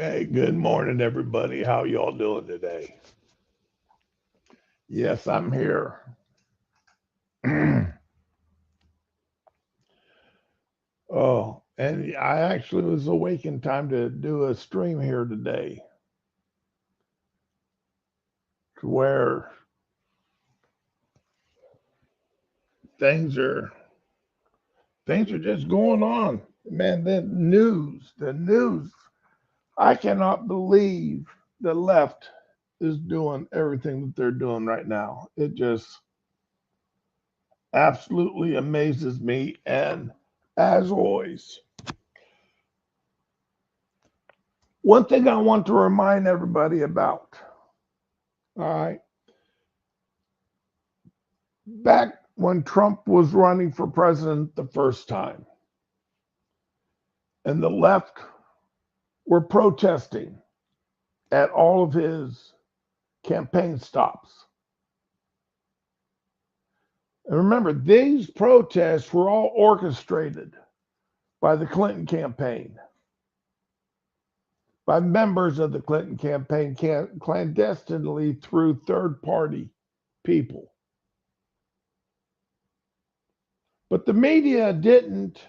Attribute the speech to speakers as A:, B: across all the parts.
A: Hey, good morning, everybody. How y'all doing today? Yes, I'm here. Oh, and I actually was awake in time to do a stream here today, to where things are things are just going on. Man, the news. I cannot believe the left is doing everything that they're doing right now. It just absolutely amazes me. And as always, one thing I want to remind everybody about, all right, back when Trump was running for president the first time and the left were protesting at all of his campaign stops. And remember, these protests were all orchestrated by the Clinton campaign, by members of the Clinton campaign clandestinely through third party people. But the media didn't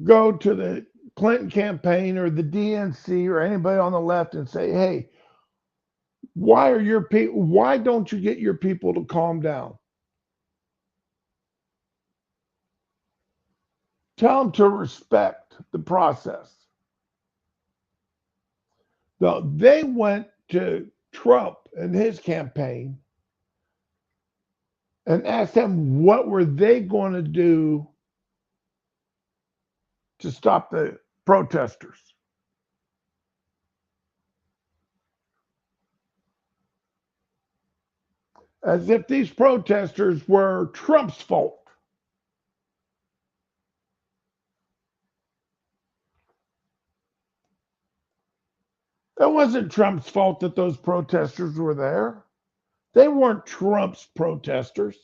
A: go to the Clinton campaign or the DNC or anybody on the left and say, "Hey, why are your people? Why don't you get your people to calm down? Tell them to respect the process." No, they went to Trump and his campaign and asked them what were they going to do to stop the protesters, as if these protesters were Trump's fault. It wasn't Trump's fault that those protesters were there. They weren't Trump's protesters.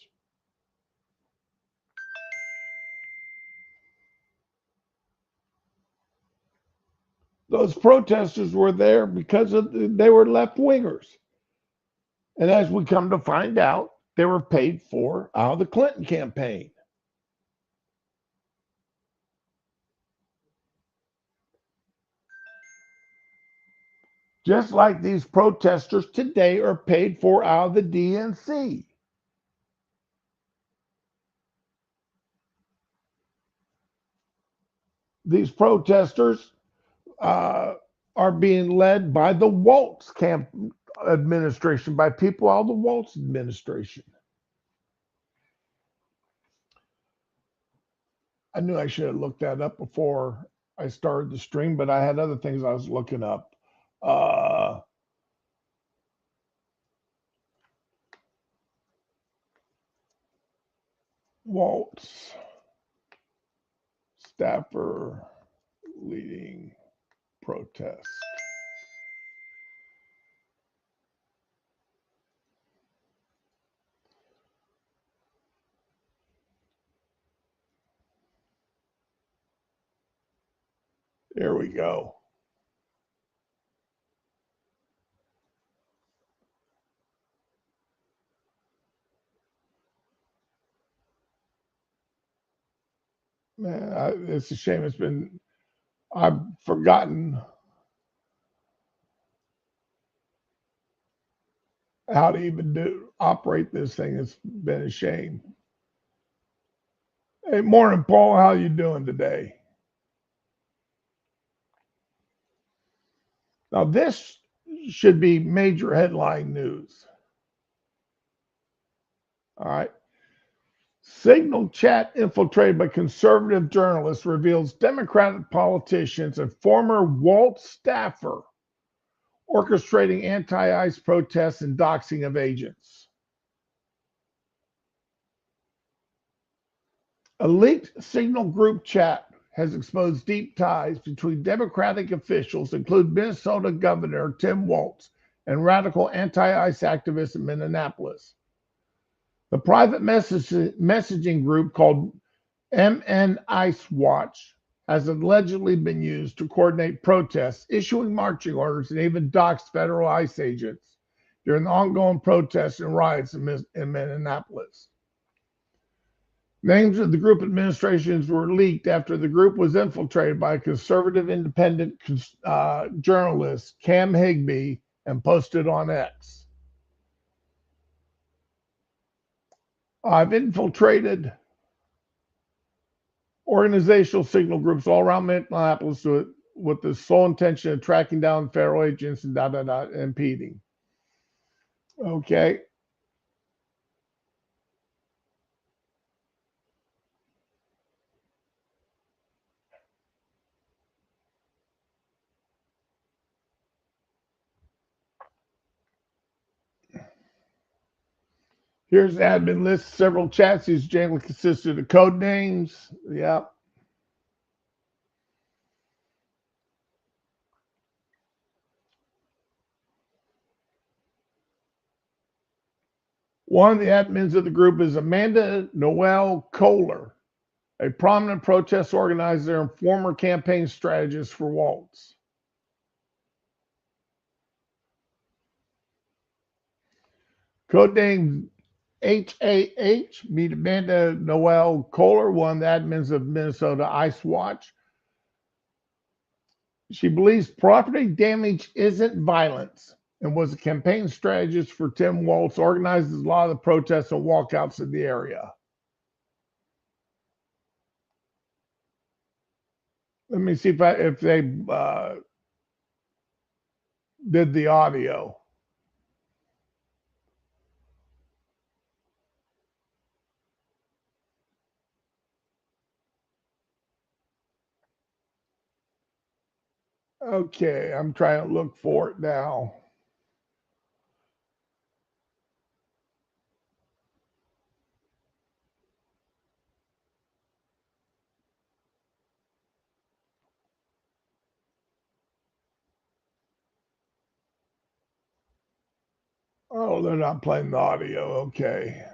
A: Those protesters were there because they were left wingers. And as we come to find out, they were paid for out of the Clinton campaign. Just like these protesters today are paid for out of the DNC. These protesters uh, are being led by the Waltz camp administration, by people out of the Waltz administration. I knew I should have looked that up before I started the stream, but I had other things I was looking up. Uh, Waltz staffer leading protest. There we go. Man, it's a shame. I've forgotten how to even operate this thing. It's been a shame. Hey, morning, Paul. How you doing today? Now, this should be major headline news. All right. Signal chat infiltrated by conservative journalists reveals Democratic politicians and former Waltz staffer orchestrating anti-ICE protests and doxing of agents. A leaked Signal group chat has exposed deep ties between Democratic officials, including Minnesota Governor Tim Walz and radical anti-ICE activists in Minneapolis. The private messaging group called MN ICE Watch has allegedly been used to coordinate protests, issuing marching orders, and even doxed federal ICE agents during the ongoing protests and riots in Minneapolis. Names of the group administrations were leaked after the group was infiltrated by conservative independent journalist Cam Higby and posted on X. I've infiltrated organizational signal groups all around Minneapolis with the sole intention of tracking down federal agents and impeding. Okay. Here's the admin list. Several chats. These generally consisted of code names. Yep. One of the admins of the group is Amanda Noel Kohler, a prominent protest organizer and former campaign strategist for Waltz. Codename HAH, meet Amanda Noel Kohler, one of the admins of Minnesota Ice Watch. She believes property damage isn't violence and was a campaign strategist for Tim Waltz, organizes a lot of the protests and walkouts in the area. Let me see if they did the audio. Okay, I'm trying to look for it now. Oh, they're not playing the audio. Okay.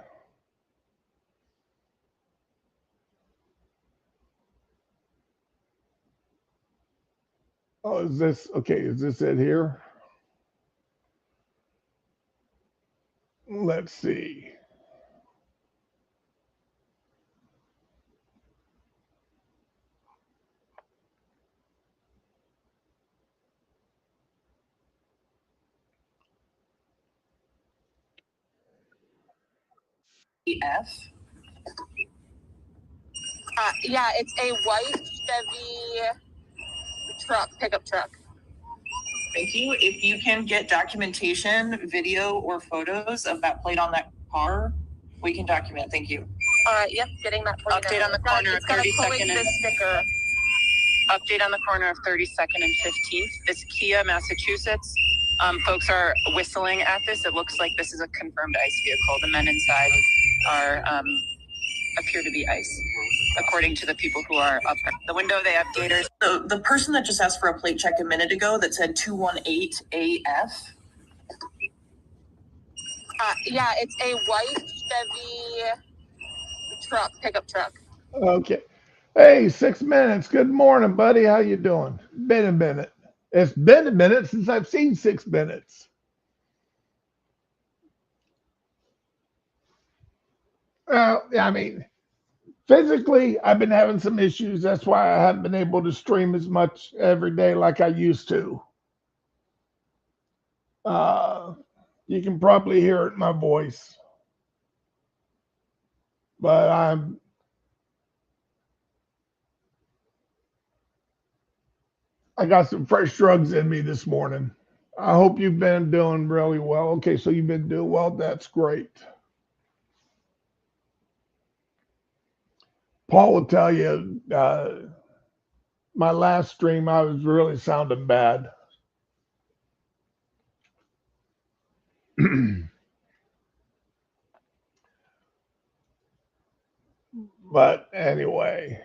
A: Oh, is this okay? Is this it here? Let's see.
B: F. Yeah, it's a white Chevy truck, pickup truck. Thank you. If you can get documentation, video, or photos of that plate on that car, we can document. Thank you. Yep, getting that for you. Update on the corner of 32nd and sticker. Update on the corner of 32nd and 15th. This Kia, Massachusetts. Folks are whistling at this. It looks like this is a confirmed ICE vehicle. The men inside are appear to be ICE, according to the people who are up there. The window, they have gators. The person that just asked for a plate check a minute ago that said 218AF. Yeah, it's a white Chevy truck, pickup truck.
A: Okay. Hey, 6 minutes. Good morning, buddy. How you doing? Been a minute. It's been a minute since I've seen 6 minutes. I mean, physically, I've been having some issues. That's why I haven't been able to stream as much every day like I used to. You can probably hear it in my voice, but I got some fresh drugs in me this morning. I hope you've been doing really well. Okay, so you've been doing well. That's great. Paul will tell you, my last stream, I was really sounding bad. But anyway,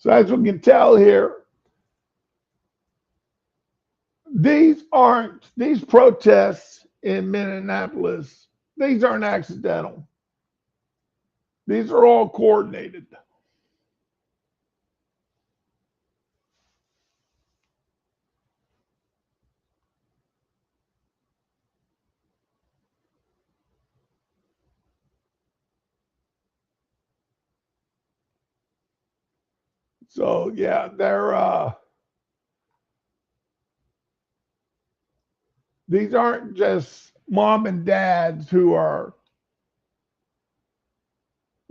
A: So as we can tell here, these protests in Minneapolis, these aren't accidental. These are all coordinated. So yeah, these aren't just mom and dads who are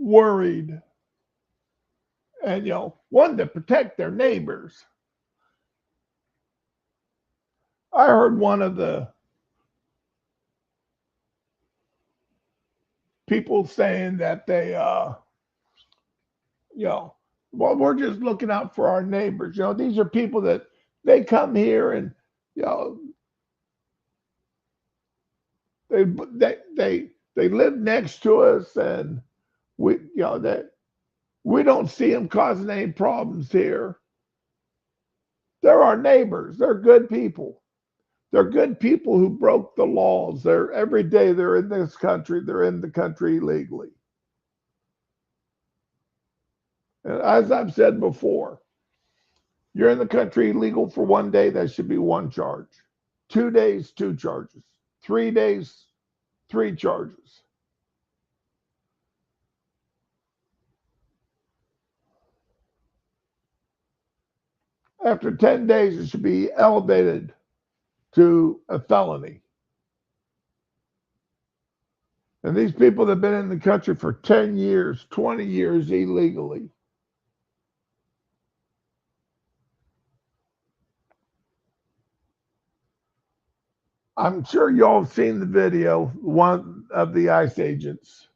A: worried and wanting to protect their neighbors. I heard one of the people saying that they you know, well, we're just looking out for our neighbors. These are people that they come here and you know they they live next to us, and we that we don't see them causing any problems here. They're our neighbors. They're good people. They're good people who broke the laws. They're every day they're in this country. They're in the country illegally. And as I've said before, you're in the country illegal for 1 day, that should be one charge. 2 days, two charges. 3 days, three charges. After 10 days, it should be elevated to a felony. And these people that have been in the country for 10 years, 20 years illegally. I'm sure y'all have seen the video, one of the ICE agents.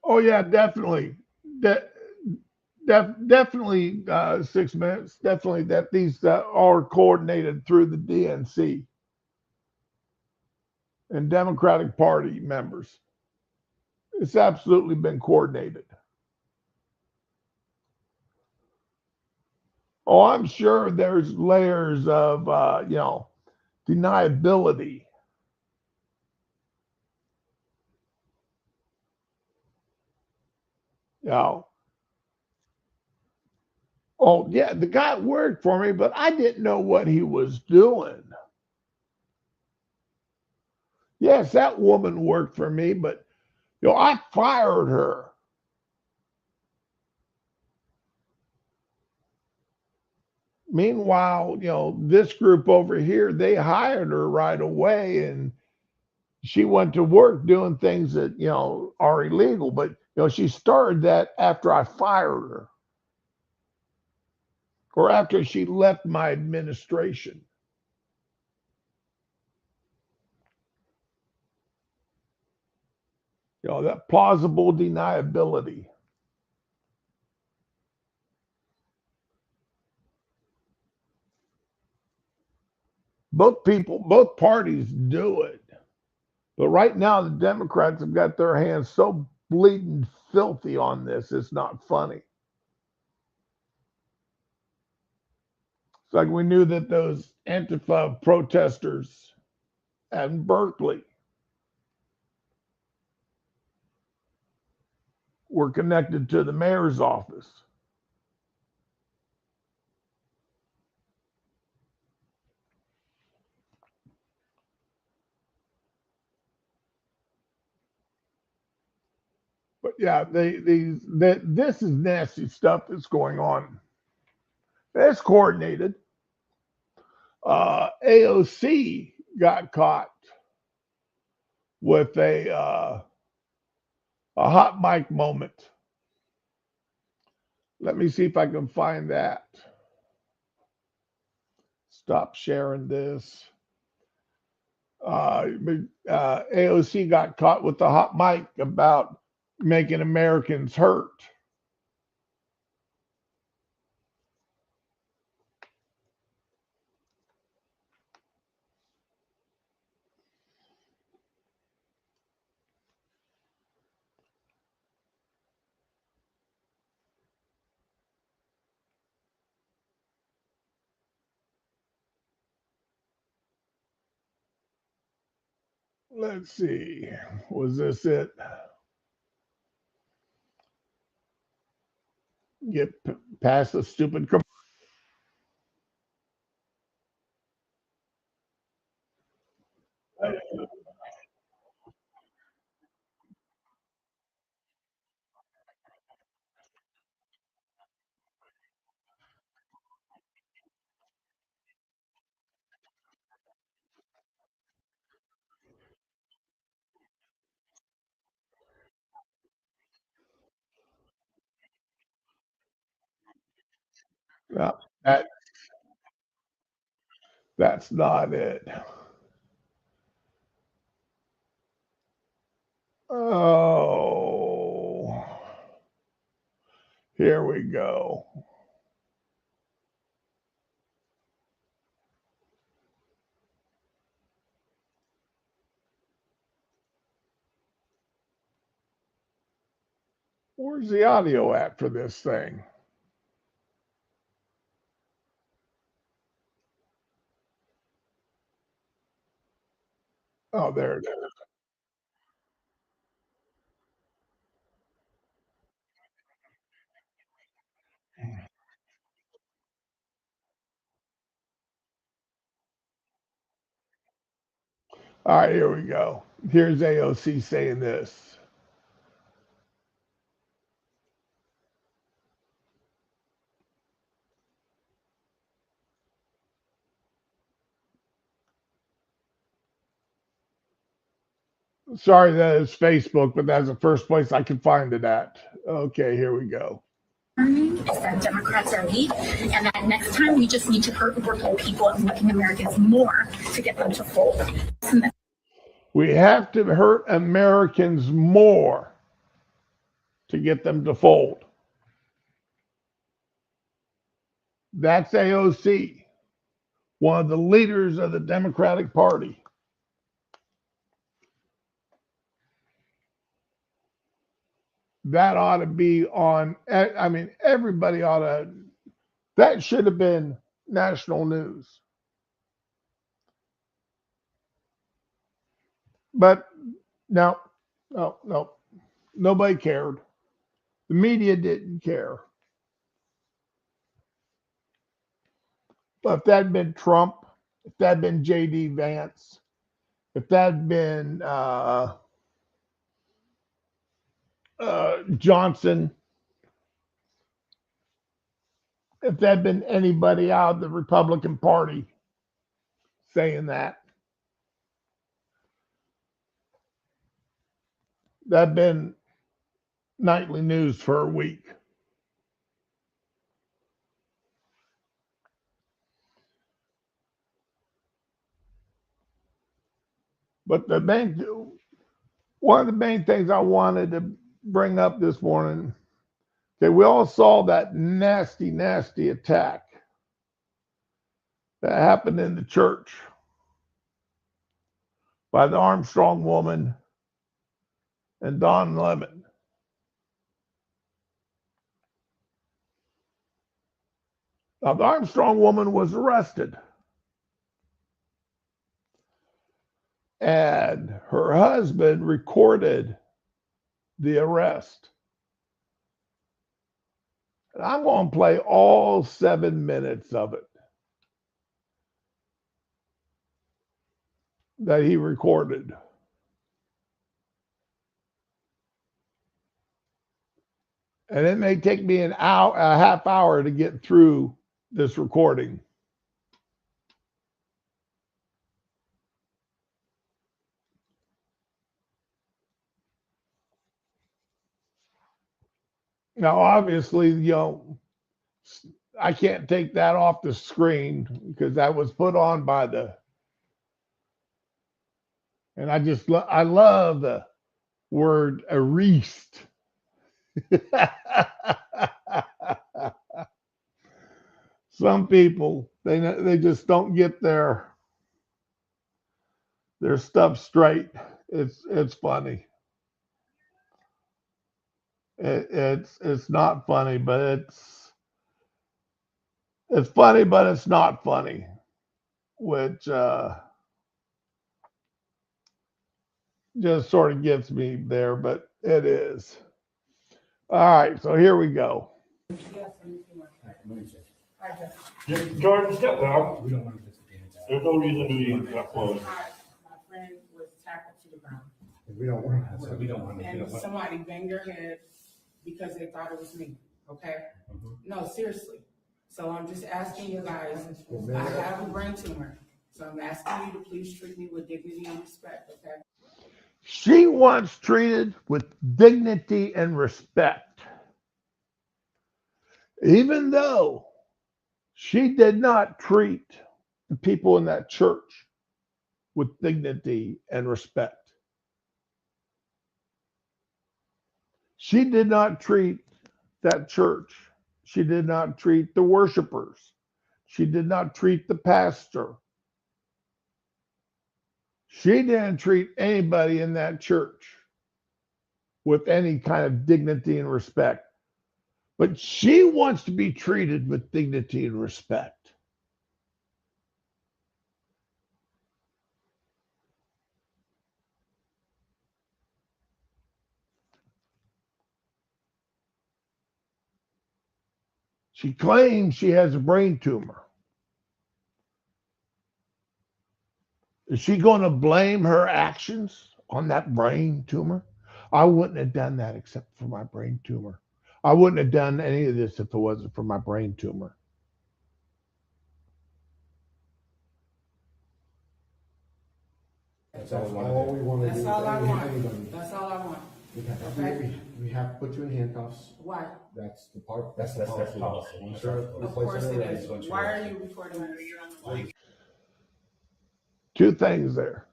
A: Oh yeah, definitely. De- definitely 6 minutes. Definitely that these are coordinated through the DNC and Democratic Party members. It's absolutely been coordinated. Oh, I'm sure there's layers of deniability. You know, oh yeah, the guy worked for me, but I didn't know what he was doing. Yes, that woman worked for me, but I fired her. Meanwhile, this group over here, they hired her right away, and she went to work doing things that, are illegal. But, she started that after I fired her or after she left my administration. That plausible deniability. Both parties do it. But right now, the Democrats have got their hands so bleeding filthy on this, it's not funny. It's like we knew that those Antifa protesters at Berkeley were connected to the mayor's office. But yeah, this is nasty stuff that's going on. It's coordinated. AOC got caught with a hot mic moment. Let me see if I can find that. Stop sharing this. AOC got caught with the hot mic about making Americans hurt. Let's see. Was this it? Get past the stupid. No, that's not it. Oh, here we go. Where's the audio at for this thing? Oh, there it is. All right, here we go. Here's AOC saying this. Sorry that it's Facebook, but that's the first place I can find it at. Okay, here we go.
C: That Democrats are weak, and that next time we just need to hurt working people and working Americans more to get them to fold.
A: We have to hurt Americans more to get them to fold. That's AOC, one of the leaders of the Democratic Party. That ought to be on, I mean, everybody ought to, that should have been national news. But no, no, nobody cared. The media didn't care. But if that had been Trump, if that had been J.D. Vance, if that had been Johnson, if that had been anybody out of the Republican Party saying that, that'd been nightly news for a week. But one of the main things I wanted to bring up this morning, okay, we all saw that nasty, nasty attack that happened in the church by the Armstrong woman and Don Lemon. Now, the Armstrong woman was arrested, and her husband recorded the arrest. And I'm going to play all 7 minutes of it that he recorded. And it may take me a half hour to get through this recording. Now, obviously, I can't take that off the screen because that was put on by and I love the word erased. Some people, they just don't get their stuff straight. It's funny. It's not funny, but it's funny, but it's not funny. Which just sort of gets me there, but it is. All right, so here we go.
D: Jordan, step down.
E: We don't want to participate in that.
D: There's no reason to be that close.
F: My friend was tackled to the ground.
E: We don't want to. We don't want to.
F: And somebody banged their head because they thought it was me, okay? No, seriously. So I'm just asking you guys, I have a brain tumor. So I'm asking you to please treat me with dignity and respect, okay?
A: She wants treated with dignity and respect, even though she did not treat the people in that church with dignity and respect. She did not treat that church. She did not treat the worshipers. She did not treat the pastor. She didn't treat anybody in that church with any kind of dignity and respect. But she wants to be treated with dignity and respect. She claims she has a brain tumor. Is she going to blame her actions on that brain tumor? I wouldn't have done that except for my brain tumor. I wouldn't have done any of this if it wasn't for my brain tumor.
E: That's all we want to do.
F: That's all I want.
E: Anybody.
F: That's all I want.
E: We have to put you in handcuffs.
F: Why?
E: That's the part.
D: That's the policy.
E: Once they're
F: Of
E: replacing
F: course
E: their
F: it
E: legs,
F: is. Why are you recording me?
A: Two things there.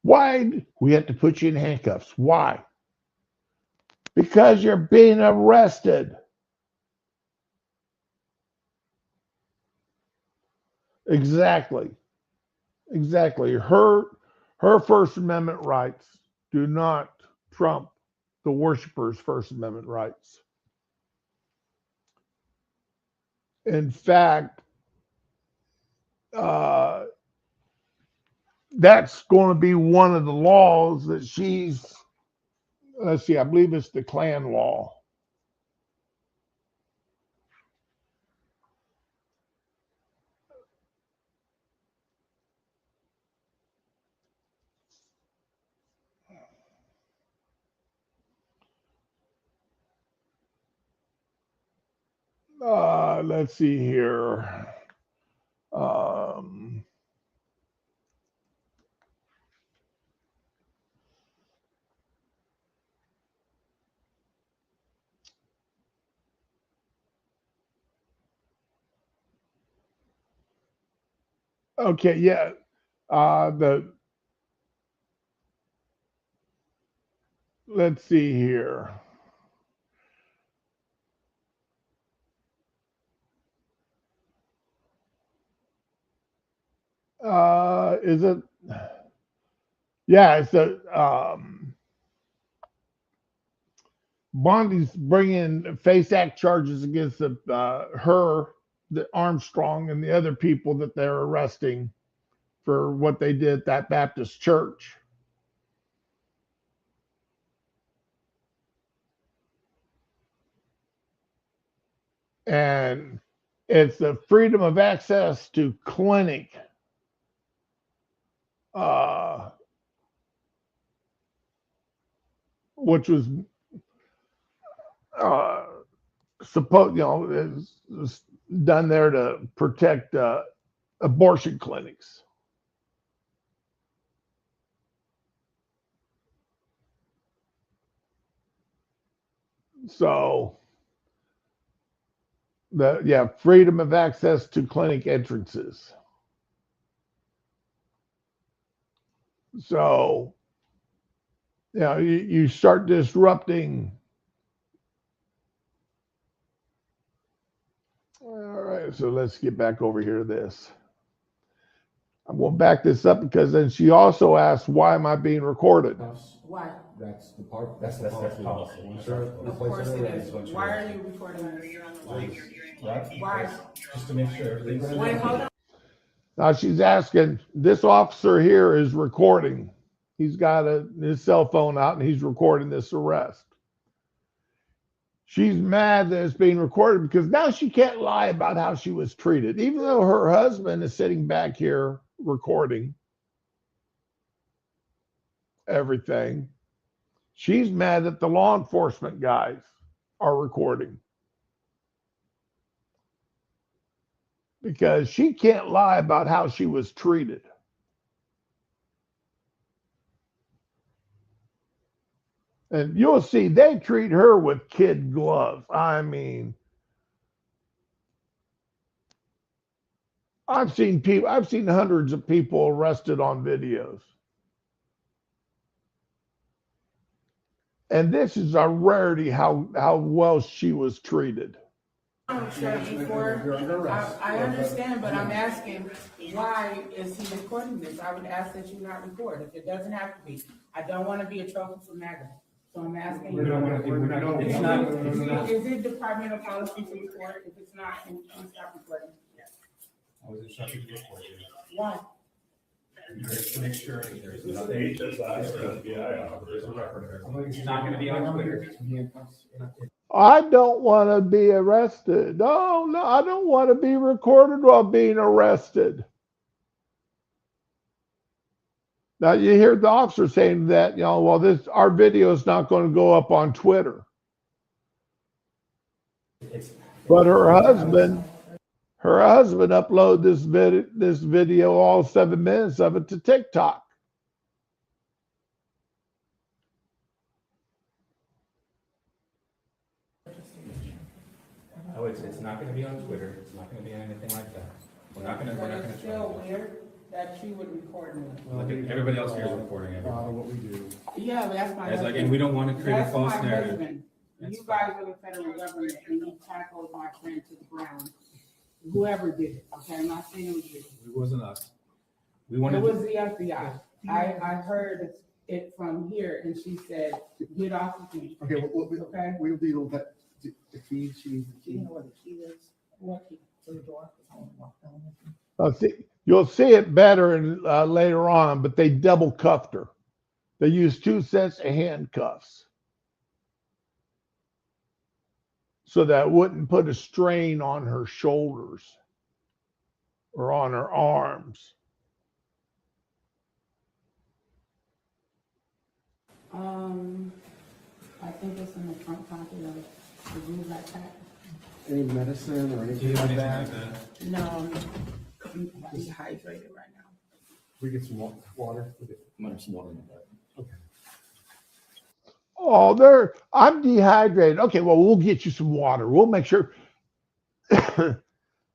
A: Why we have to put you in handcuffs? Why? Because you're being arrested. Exactly. Her First Amendment rights do not trump the worshipers' First Amendment rights. In fact, that's going to be one of the laws that she's, let's see, I believe it's the Klan law. Let's see here. Okay, yeah. Let's see here. Is it? Yeah, it's a Bondi's bringing FACE Act charges against her, the Armstrong, and the other people that they're arresting for what they did at that Baptist church. And it's the freedom of access to clinic. Which was supposed, is done there to protect abortion clinics. So, freedom of access to clinic entrances. So, you start disrupting. All right, so let's get back over here to this. I'm going to back this up because then she also asked, why am I being recorded?
F: Why?
E: That's the part.
D: That's the policy.
E: Once they're
F: Of course
E: replacing
F: it
E: their
F: is.
E: legs,
F: Why are you recording me?
D: Right?
F: Why?
D: Just to make sure everything's.
F: Wait, hold on.
A: Now she's asking, this officer here is recording. He's got his cell phone out and he's recording this arrest. She's mad that it's being recorded because now she can't lie about how she was treated, even though her husband is sitting back here recording everything. She's mad that the law enforcement guys are recording because she can't lie about how she was treated. And you'll see they treat her with kid gloves. I mean, I've seen hundreds of people arrested on videos. And this is a rarity how well she was treated.
F: Before, I understand, but I'm asking, why is he recording this? I would ask that you not record, if it doesn't have to be. I don't want to be a trophy for MAGA, so I'm asking you. Is it Department of Policy to record? If it's not, then please stop recording.
G: I was instructed to report you.
F: Why?
G: Just to make sure there's
D: The
G: nothing.
D: state just asked the FBI.
G: There's a record of it. It's not gonna be on Twitter.
A: I don't want to be arrested. No, I don't want to be recorded while being arrested. Now you hear the officer saying that, well, our video is not going to go up on Twitter. But her husband uploaded this video, all 7 minutes of it, to TikTok.
G: Oh, it's not gonna be on Twitter. It's not gonna be on anything like that. We're not gonna
F: But it's still
G: try.
F: weird that you would record me.
G: Look at everybody else here is recording
E: A lot
G: everything.
E: of what we do.
F: Yeah, but that's my
G: Guys,
F: husband.
G: again, we don't wanna create a
F: That's
G: false
F: my
G: narrative.
F: husband.
G: That's
F: You guys are the federal government and you tackled my friend to the ground. Whoever did it, okay, I'm not saying it was you.
G: It wasn't us. We
F: It
G: wanted
F: was
G: to,
F: the FBI. I heard it from here and she said, get off of me.
E: Okay,
F: Okay.
E: we'll deal with that. The key, she needs the
F: Do you
E: key.
F: know where the key is? What key? To the door?
A: You'll see it better later on, but they double cuffed her. They used 2 sets of handcuffs so that it wouldn't put a strain on her shoulders or on her arms.
F: I think it's in the front pocket of the blue backpack.
E: Any medicine or
G: do
E: anything
G: you have
E: like
G: anything
E: that?
G: like that?
F: No, I'm dehydrated right now.
E: We get some water.
A: Oh, I'm dehydrated. Okay, well, we'll get you some water. We'll make sure.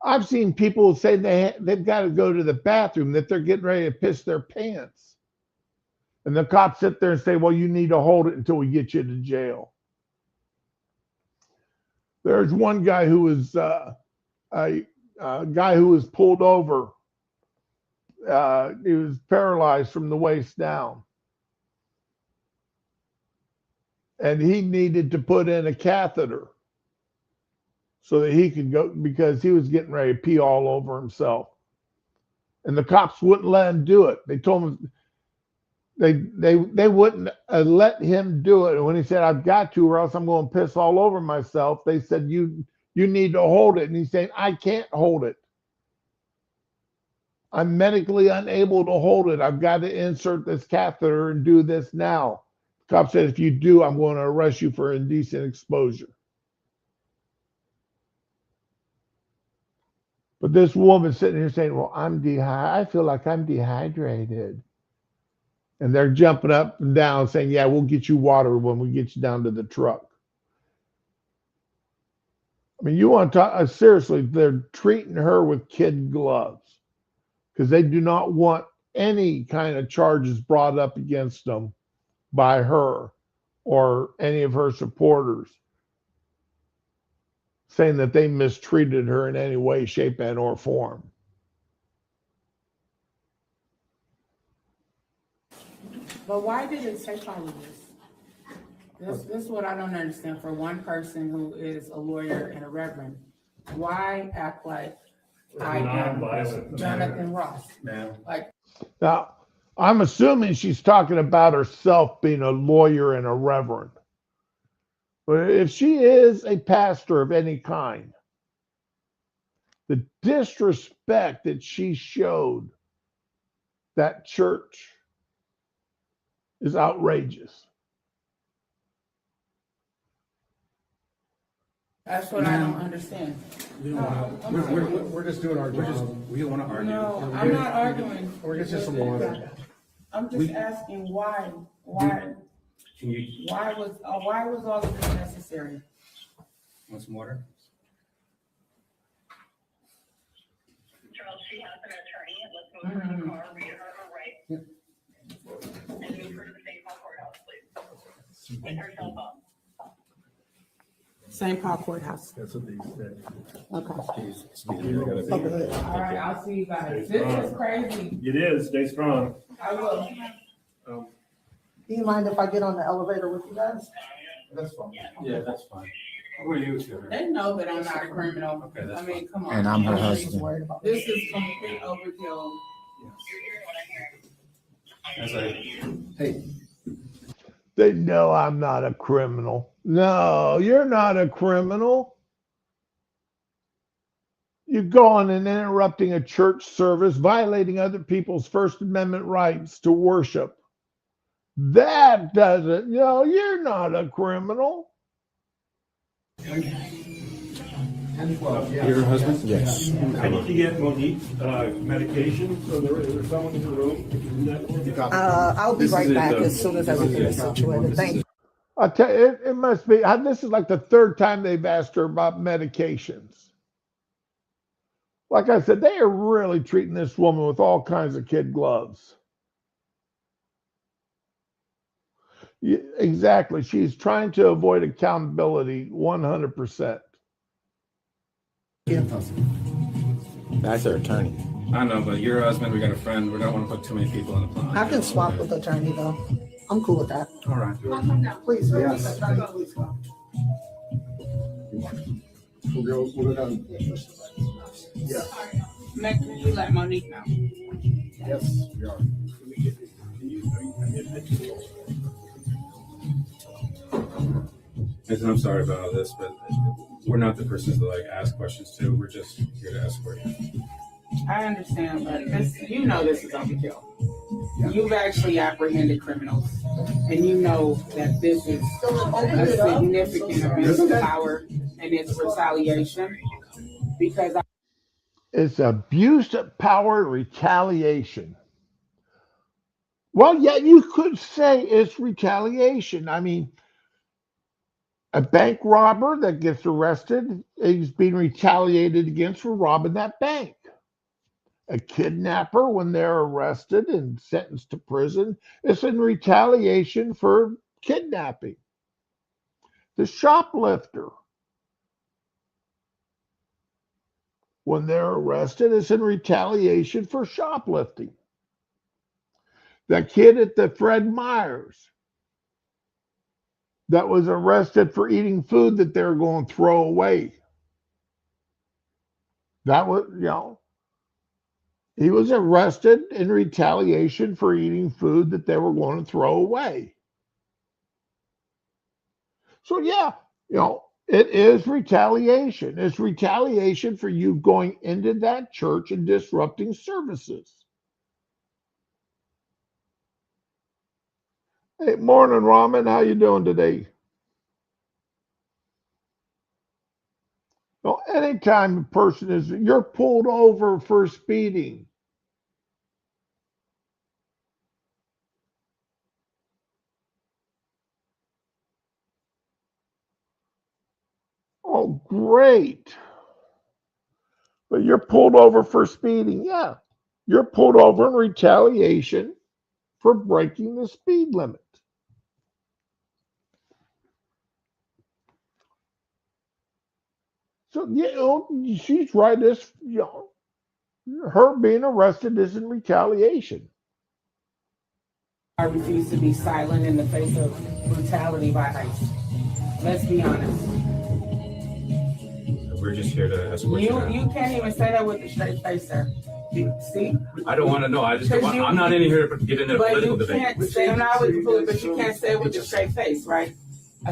A: I've seen people say they've got to go to the bathroom, that they're getting ready to piss their pants. And the cops sit there and say, well, you need to hold it until we get you to jail. There's one guy who was a guy who was pulled over. He was paralyzed from the waist down. And he needed to put in a catheter so that he could go, because he was getting ready to pee all over himself. And the cops wouldn't let him do it. They told him they wouldn't let him do it. And when he said, I've got to, or else I'm going to piss all over myself, they said, you need to hold it. And he's saying, I can't hold it. I'm medically unable to hold it. I've got to insert this catheter and do this now. The cop said, if you do, I'm going to arrest you for indecent exposure. But this woman sitting here saying, well, I feel like I'm dehydrated. And they're jumping up and down saying, yeah, we'll get you water when we get you down to the truck. I mean, you want to talk, seriously, they're treating her with kid gloves because they do not want any kind of charges brought up against them by her or any of her supporters, saying that they mistreated her in any way, shape, and or form.
F: But why did it take all of this? This is what I don't understand. For one person who is a lawyer and a reverend, why act like I am
D: Nonviolent.
F: Jonathan Ross.
G: Ma'am,
A: Now, I'm assuming she's talking about herself being a lawyer and a reverend. But if she is a pastor of any kind, the disrespect that she showed that church is outrageous.
F: That's what I don't understand.
E: We don't wanna, we're just doing our job.
G: we don't want to argue.
F: No, I'm not arguing.
E: We're getting you some water.
F: I'm just asking why
G: Can you
F: why was all of this necessary?
G: want some water?
B: Charles, she has an attorney, and let's move her to the car, read her rights. And move her to the St. Paul courthouse, please. And her cell phone.
F: St. Paul Courthouse.
E: That's what they said.
F: Okay. All right, I'll see you guys. This is crazy.
D: It is, stay strong.
F: I will.
H: Do you mind if I get on the elevator with you guys?
E: That's fine.
G: Yeah, that's fine. Who are you, sir?
F: They know that I'm not a criminal.
G: Okay, that's
F: I mean, come on.
I: And I'm her
H: I'm just
I: husband.
H: worried about
F: This is complete overkill.
G: As I,
E: Hey,
A: They know I'm not a criminal. No, you're not a criminal. You're going and interrupting a church service, violating other people's First Amendment rights to worship. That doesn't, you're not a criminal.
E: and 12, yeah.
G: your husband? Yes.
D: I need to get Monique, medication, so there's someone in the room. to do that for me.
H: I'll be
G: This is
H: right
G: it,
H: back
G: though.
H: as soon as everything is situated. Thank you.
A: I tell you, it must be, this is like the third time they've asked her about medications. Like I said, they are really treating this woman with all kinds of kid gloves. Yeah, exactly. She's trying to avoid accountability 100%.
I: That's her attorney.
G: I know, but your husband, we got a friend, we don't want to put too many people on the plane.
H: I can swap with the attorney though. I'm cool with that.
G: All right.
H: Please,
E: Yes.
H: please go.
E: We'll go down. Yeah,
F: Make sure you let Monique know.
E: yes, we are.
G: Listen, I'm sorry about all this, but we're not the persons to like ask questions to. We're just here to escort you.
F: I understand, but this is overkill. You've actually apprehended criminals, and you know that this is a significant abuse of power and it's retaliation. Because
A: It's abuse of power retaliation. Well, yeah, you could say it's retaliation. I mean, a bank robber that gets arrested is being retaliated against for robbing that bank. A kidnapper, when they're arrested and sentenced to prison, is in retaliation for kidnapping. The shoplifter, when they're arrested, is in retaliation for shoplifting. The kid at the Fred Meyer's that was arrested for eating food that they were going to throw away. That was, he was arrested in retaliation for eating food that they were going to throw away. So, yeah, it is retaliation. It's retaliation for you going into that church and disrupting services. Hey, morning, Raman. How you doing today? Well, anytime a person you're pulled over for speeding. Oh, great. But you're pulled over for speeding. Yeah. You're pulled over in retaliation for breaking the speed limit. So, she's right. Her being arrested is in retaliation.
F: I refuse to be silent in the face of brutality by ICE. Let's be honest.
G: We're just here to escort you now.
F: You can't even say that with a straight face, sir. See?
G: I don't want to know. I just don't want, I'm not in here to get into a
F: But
G: political
F: you
G: debate.
F: can't say, I'm not with the political, but you can't say it with a straight face, right?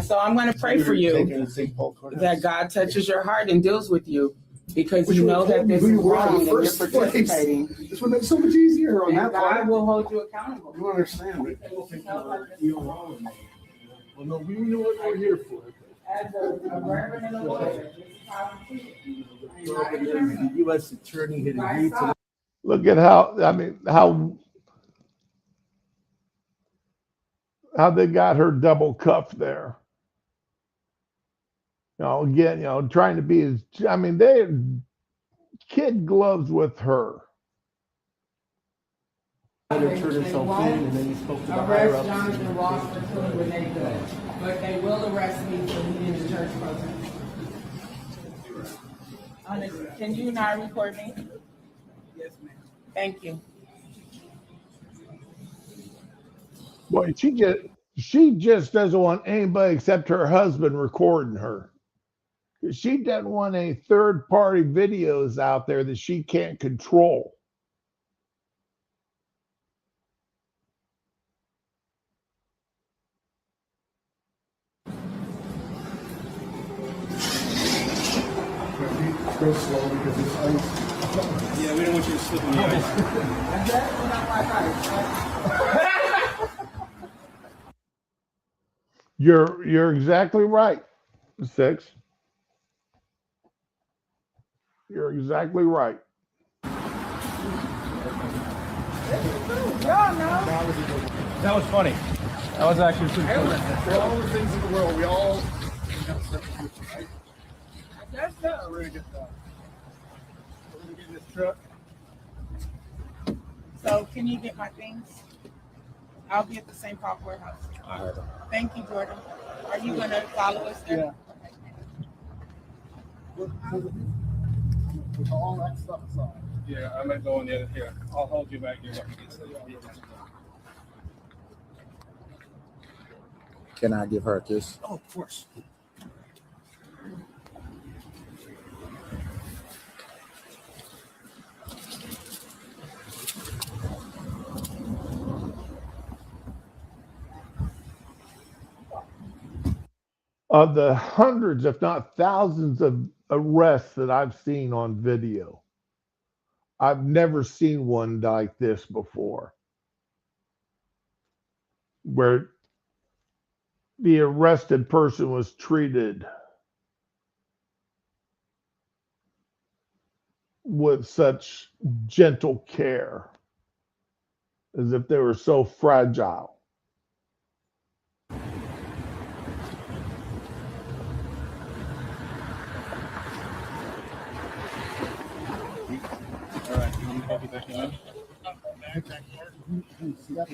F: So I'm gonna pray for you that God touches your heart and deals with you, because you know that this is wrong and you're participating.
E: This would make it so much easier on
F: And
E: that
F: God
E: part.
F: will hold you accountable.
E: You understand it.
D: Well, no, we know what we're here for.
F: As a reverend and a lawyer, this is how I'm treated. I'm not a
E: The
F: criminal.
E: U.S. attorney had agreed to.
A: Look at how they got her double cuffed there. You know, again, you know, trying to be as, I mean, they kid gloves with her.
E: Let her turn herself in, and then he spoke to the higher
F: Arrest
E: ups.
F: Jonathan Ross for killing Renee Good, but they will arrest me for leading the church protest. Honestly, can you not record me? Yes, ma'am. Thank you.
A: Boy, she just doesn't want anybody except her husband recording her. She doesn't want any third-party videos out there that she can't control.
E: Go slow because it's ice.
D: Yeah, we don't want you to slip in the ice.
A: You're exactly right, Six. You're exactly right.
D: That was funny. That was actually pretty funny.
E: For all the things in the world, we all.
F: That's so.
E: We're gonna get in this truck.
F: So can you get my things? I'll be at the St. Paul courthouse. Thank you, Jordan. Are you gonna follow us there?
E: With all that stuff aside.
D: Yeah, I'm gonna go in there. Here, I'll hold you back here.
I: Can I give her a kiss?
E: Oh, of course.
A: Of the hundreds, if not thousands of arrests that I've seen on video, I've never seen one like this before, where the arrested person was treated with such gentle care, as if they were so fragile.
D: All right, I'm gonna help you back in. Slide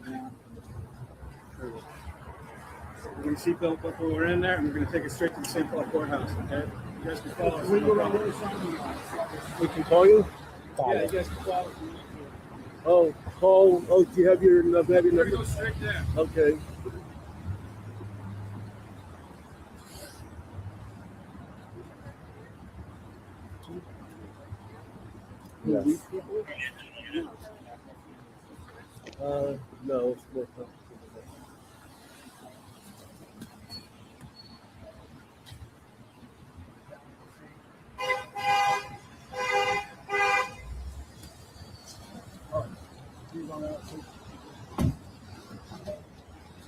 D: down. We're gonna seatbelt up while we're in there, and we're gonna take it straight to the St. Paul courthouse. Okay? You guys can follow us. No problem.
E: We can call you?
D: Yeah, you guys can follow us.
E: Oh, call. Oh, do you have your
D: We're gonna go straight there.
E: Okay.
I: Yes.
E: No, it's more complicated.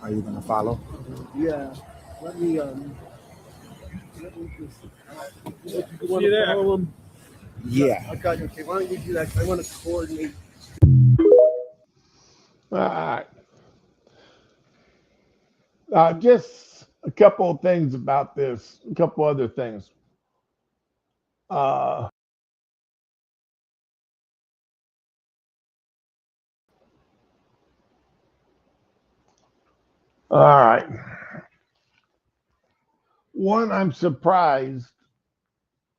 I: Are you gonna follow?
E: Yeah. Let me just. You
D: See
E: want
D: you
E: to
D: there.
E: follow him?
I: Yeah.
E: I got you. Okay, why don't you do that? I want to coordinate.
A: All right. Just a couple of things about this, a couple other things. All right. One, I'm surprised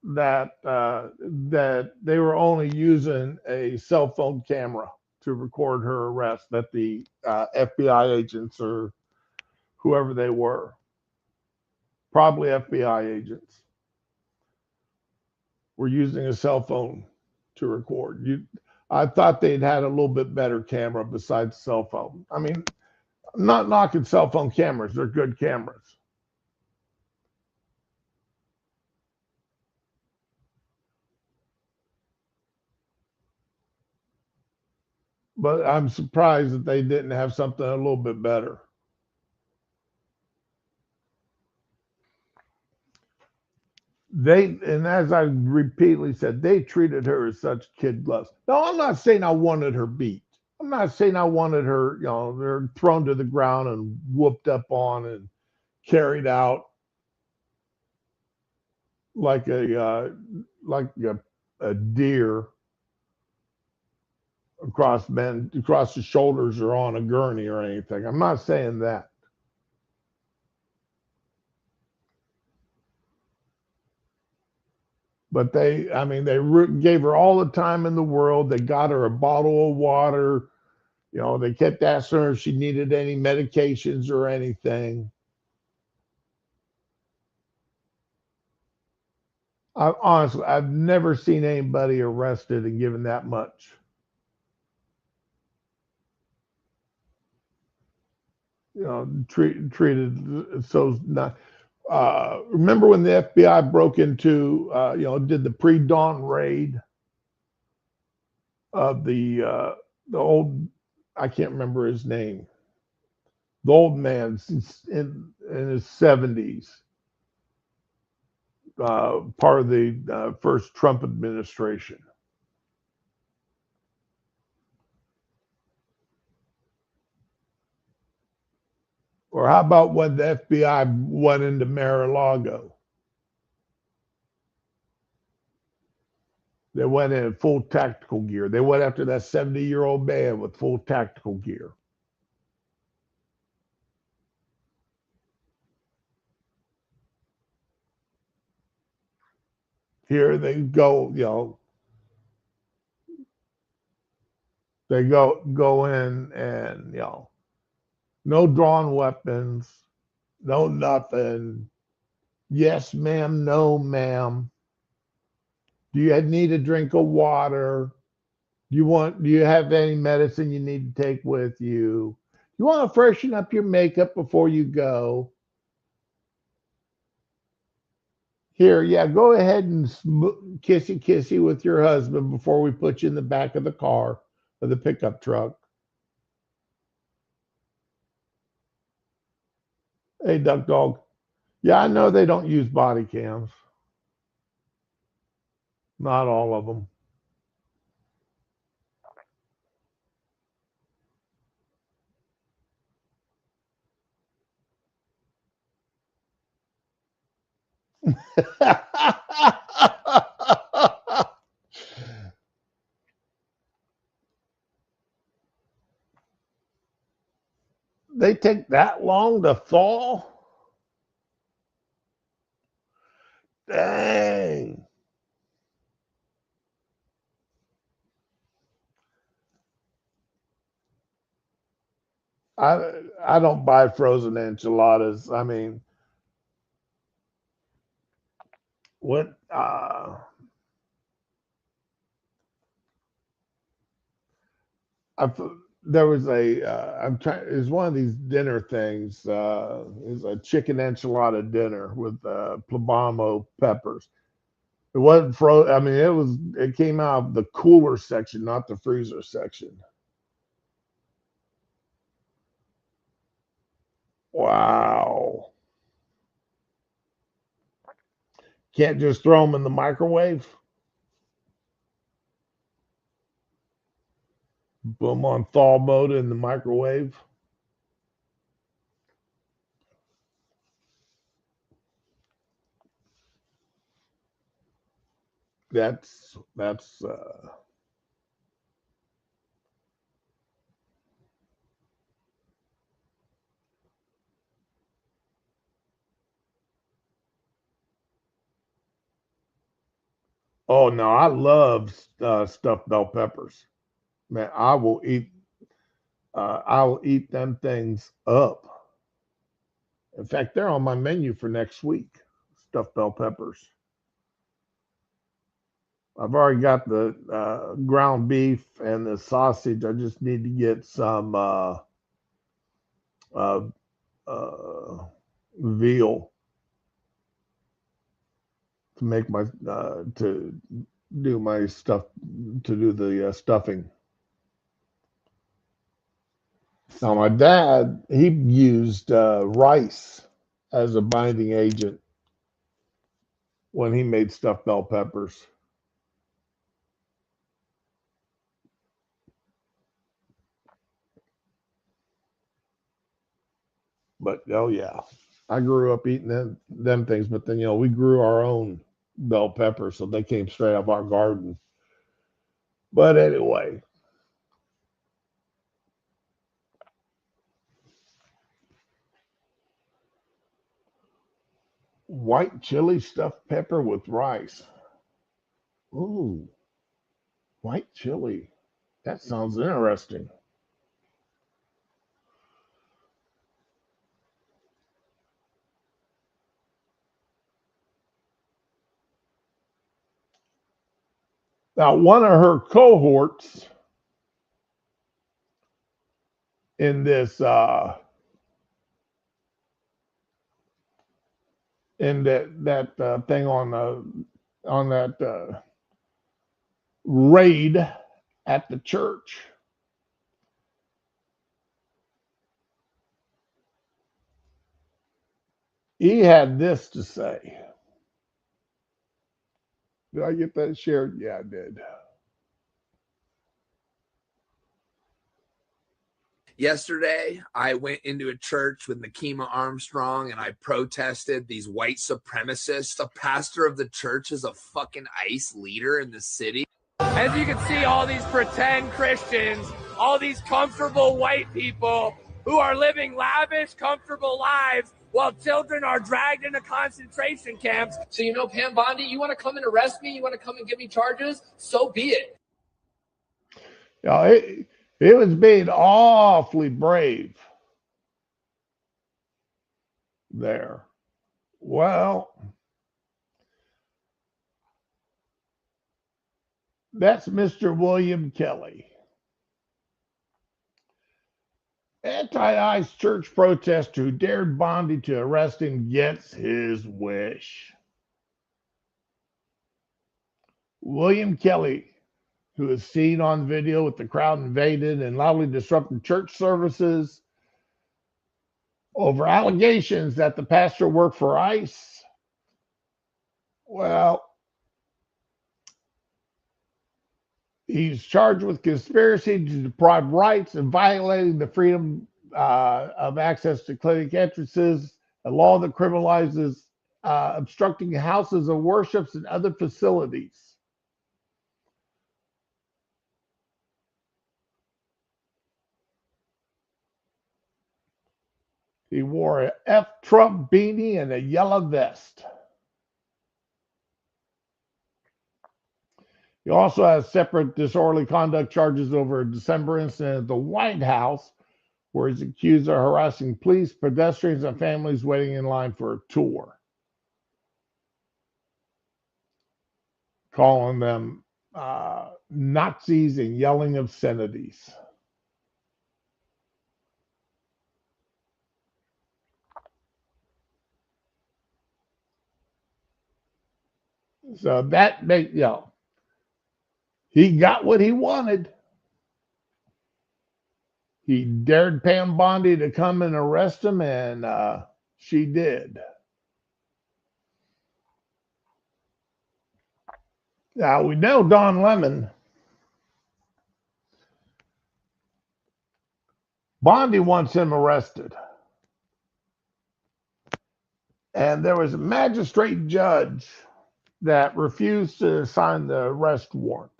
A: that that they were only using a cell phone camera to record her arrest, that the FBI agents or whoever they were. probably FBI agents, were using a cell phone to record. I thought they'd had a little bit better camera besides cell phone. I mean, I'm not knocking cell phone cameras. They're good cameras. But I'm surprised that they didn't have something a little bit better. And as I repeatedly said, they treated her as such kid gloves. No, I'm not saying I wanted her beat. I'm not saying I wanted her, they're thrown to the ground and whooped up on and carried out like a deer across the shoulders or on a gurney or anything. I'm not saying that. But they gave her all the time in the world. They got her a bottle of water. They kept asking her if she needed any medications or anything. Honestly, I've never seen anybody arrested and given that much. Treated so not. Remember when the FBI broke into, did the pre-dawn raid of the old, I can't remember his name, the old man in his 70s, part of the first Trump administration. Or how about when the FBI went into Mar-a-Lago? They went in full tactical gear. They went after that 70-year-old man with full tactical gear. Here they go, they go in and, no drawn weapons, no nothing. Yes, ma'am, no, ma'am. Do you need a drink of water? Do you have any medicine you need to take with you? You want to freshen up your makeup before you go? Here, yeah, go ahead and kissy with your husband before we put you in the back of the car or the pickup truck. Hey, Duck Dog. Yeah, I know they don't use body cams. Not all of them. They take that long to thaw? Dang. I don't buy frozen enchiladas. I mean, what there was it's one of these dinner things. It's a chicken enchilada dinner with poblano peppers. It wasn't frozen. I mean, it came out of the cooler section, not the freezer section. Wow. Can't just throw them in the microwave. Put them on thaw mode in the microwave. That's oh no, I love stuffed bell peppers. Man, I will eat them things up. In fact, they're on my menu for next week. Stuffed bell peppers. I've already got the ground beef and the sausage. I just need to get some uh, veal to make my to do my stuff to do the stuffing. So my dad, he used rice as a binding agent when he made stuffed bell peppers. But oh yeah, I grew up eating them things. But then we grew our own bell peppers, so they came straight out of our garden. But anyway, white chili stuffed pepper with rice. Ooh, white chili. That sounds interesting. Now, one of her cohorts in this in that thing on that raid at the church, he had this to say. Did I get that shared? Yeah, I did.
J: Yesterday, I went into a church with Nakima Armstrong and I protested these white supremacists. The pastor of the church is a fucking ICE leader in the city. As you can see, all these pretend Christians, all these comfortable white people who are living lavish, comfortable lives while children are dragged into concentration camps. So, Pam Bondi, you want to come and arrest me? You want to come and give me charges? So be it.
A: Yeah, it was being awfully brave there. Well, that's Mr. William Kelly. Anti-ICE church protester who dared Bondi to arrest him gets his wish. William Kelly, who is seen on video with the crowd invaded and loudly disrupting church services over allegations that the pastor worked for ICE. Well, he's charged with conspiracy to deprive rights and violating the freedom of access to clinic entrances, a law that criminalizes obstructing houses of worships and other facilities. He wore a F Trump beanie and a yellow vest. He also has separate disorderly conduct charges over a December incident at the White House, where he's accused of harassing police, pedestrians, and families waiting in line for a tour, calling them Nazis and yelling obscenities. So that makes, he got what he wanted. He dared Pam Bondi to come and arrest him, and she did. Now, we know Don Lemon. Bondi wants him arrested. And there was a magistrate judge that refused to sign the arrest warrant.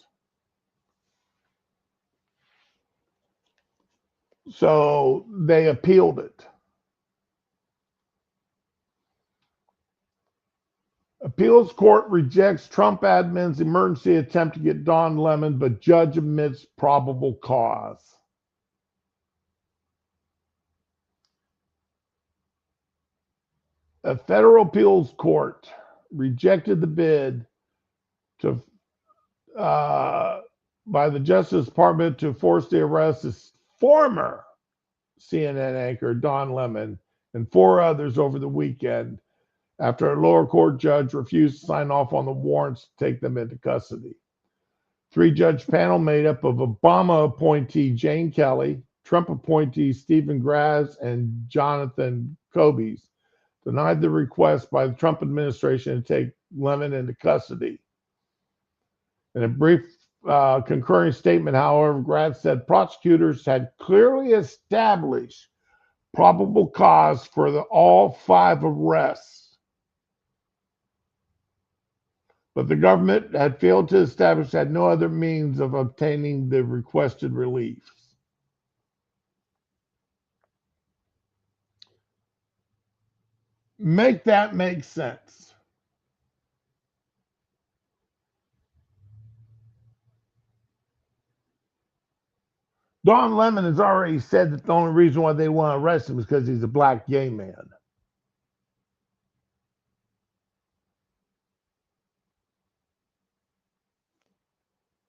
A: So they appealed it. Appeals court rejects Trump admin's emergency attempt to get Don Lemon, but judge admits probable cause. A federal appeals court rejected the bid to by the Justice Department to force the arrest of former CNN anchor Don Lemon and 4 others over the weekend after a lower court judge refused to sign off on the warrants to take them into custody. 3-judge panel made up of Obama appointee Jane Kelly, Trump appointee Stephen Graz, and Jonathan Kobe's denied the request by the Trump administration to take Lemon into custody. In a brief concurring statement, however, Graz said prosecutors had clearly established probable cause for all 5 arrests, but the government had failed to establish had no other means of obtaining the requested relief. Make that make sense. Don Lemon has already said that the only reason why they want to arrest him is because he's a black gay man.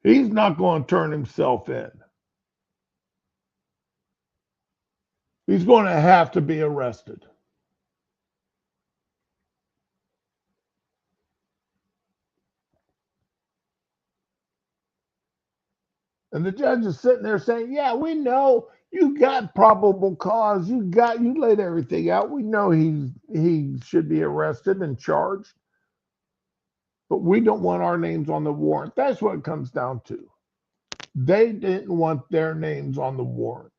A: He's not going to turn himself in. He's going to have to be arrested. And the judge is sitting there saying, yeah, we know you got probable cause. You laid everything out. We know he should be arrested and charged. But we don't want our names on the warrant. That's what it comes down to. They didn't want their names on the warrant.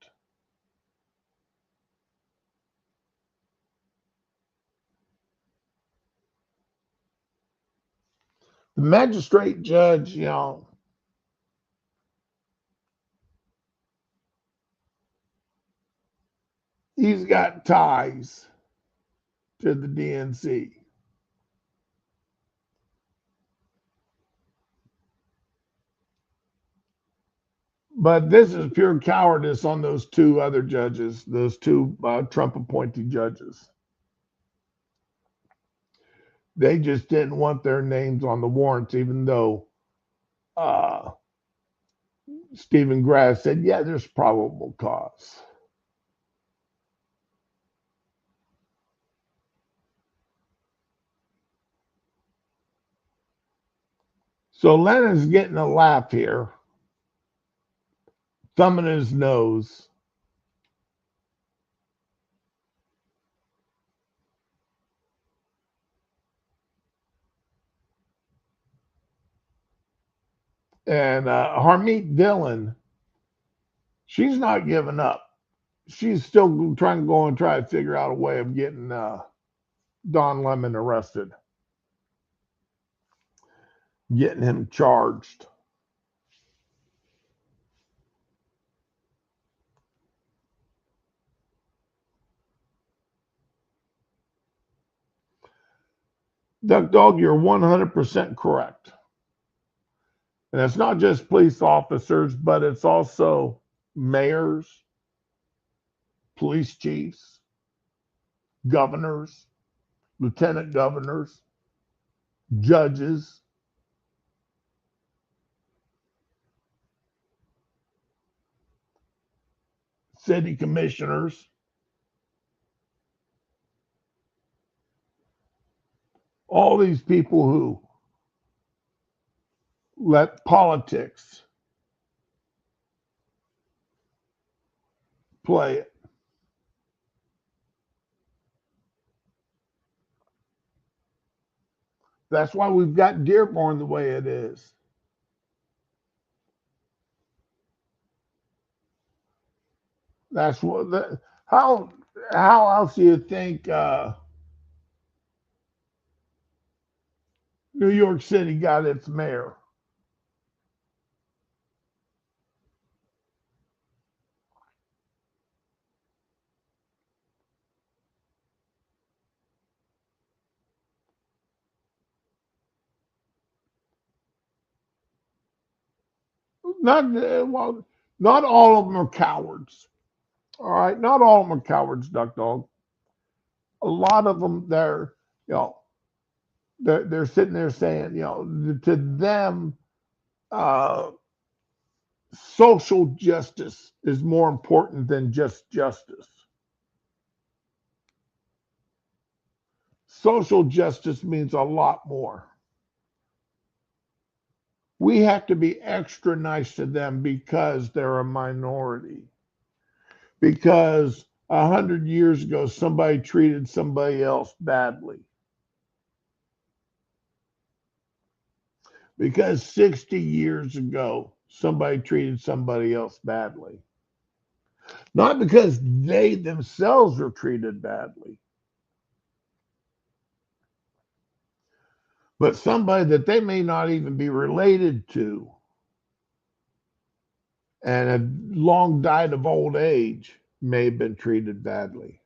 A: The magistrate judge, he's got ties to the DNC. But this is pure cowardice on those 2 other judges, those 2 Trump appointed judges. They just didn't want their names on the warrants, even though Stephen Graz said, yeah, there's probable cause. So Lennon's getting a laugh here, thumbing his nose. And Harmeet Dillon, she's not giving up. She's still trying to figure out a way of getting Don Lemon arrested, getting him charged. Duck Dog, you're 100% correct. And it's not just police officers, but it's also mayors, police chiefs, governors, lieutenant governors, judges, city commissioners. All these people who let politics play it. That's why we've got Dearborn the way it is. That's what. How else do you think New York City got its mayor? Not all of them are cowards. All right, not all of them are cowards, Duck Dog. a lot of them, they're sitting there saying, to them, social justice is more important than just justice. Social justice means a lot more. We have to be extra nice to them because they're a minority. Because 100 years ago, somebody treated somebody else badly. Because 60 years ago, somebody treated somebody else badly. Not because they themselves were treated badly, but somebody that they may not even be related to and had long died of old age may have been treated badly.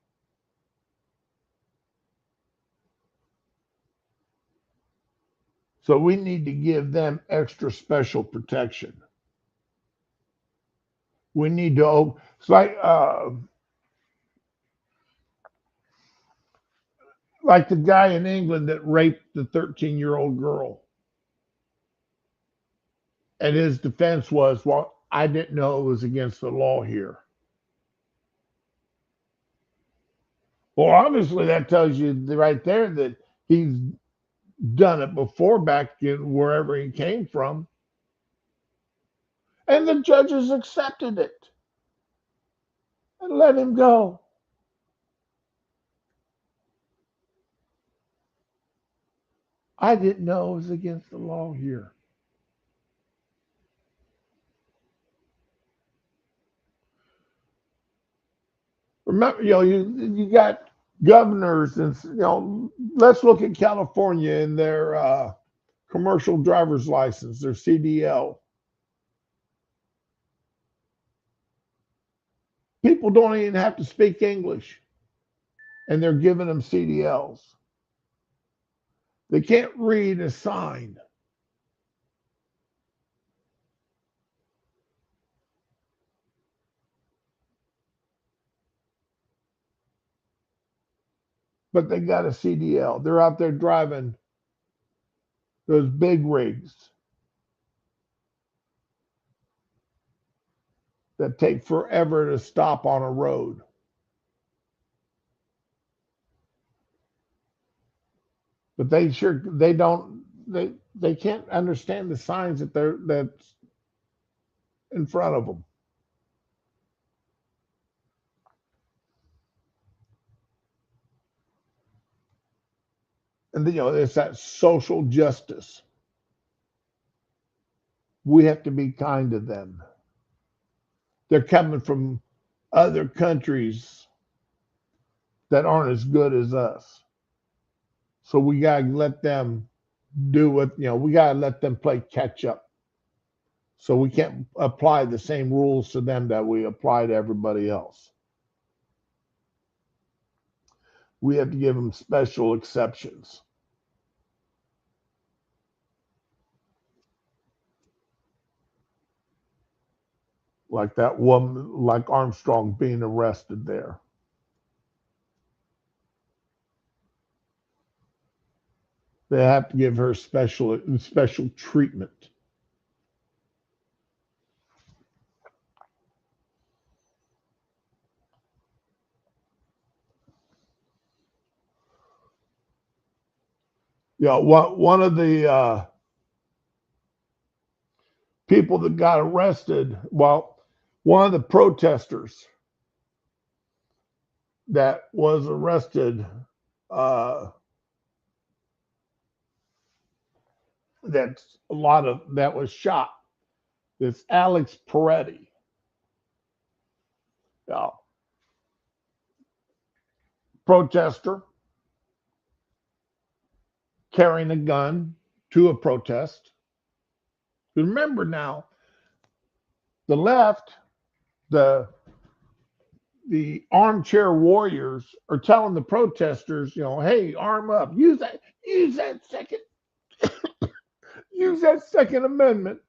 A: So we need to give them extra special protection. We need to, it's like the guy in England that raped the 13-year-old girl. And his defense was, well, I didn't know it was against the law here. Well, obviously that tells you right there that he's done it before back in wherever he came from. And the judges accepted it and let him go. I didn't know it was against the law here. Remember, you got governors and, let's look at California and their commercial driver's license, their CDL. People don't even have to speak English, and they're giving them CDLs. They can't read a sign. But they got a CDL. They're out there driving those big rigs that take forever to stop on a road. But they can't understand the signs that's in front of them. And it's that social justice. We have to be kind to them. They're coming from other countries that aren't as good as us. So we got to let them do what, we got to let them play catch up. So we can't apply the same rules to them that we apply to everybody else. We have to give them special exceptions. Like that woman, like Armstrong being arrested there. They have to give her special treatment. One of the people that got arrested, one of the protesters that was arrested, that was shot. This Alex Peretti. Protester carrying a gun to a protest. Remember now, the left, the armchair warriors are telling the protesters, hey, arm up, use that Second Amendment.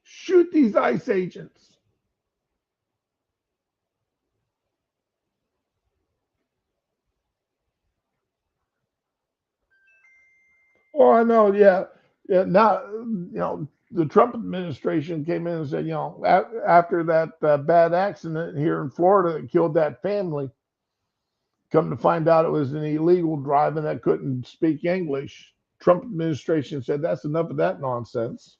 A: Shoot these ICE agents. Oh, I know. Yeah, yeah. Now, the Trump administration came in and said, after that bad accident here in Florida that killed that family, come to find out it was an illegal driving that couldn't speak English. Trump administration said that's enough of that nonsense.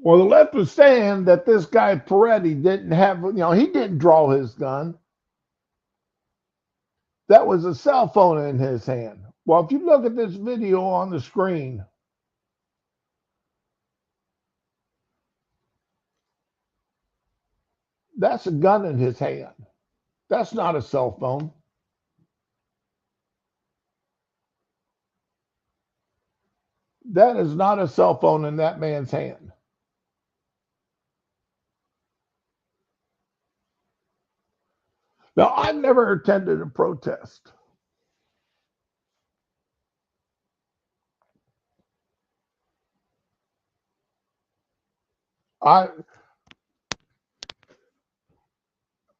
A: Well, the left was saying that this guy Peretti didn't have, he didn't draw his gun. That was a cell phone in his hand. Well, if you look at this video on the screen, that's a gun in his hand. That's not a cell phone. That is not a cell phone in that man's hand. Now, I've never attended a protest.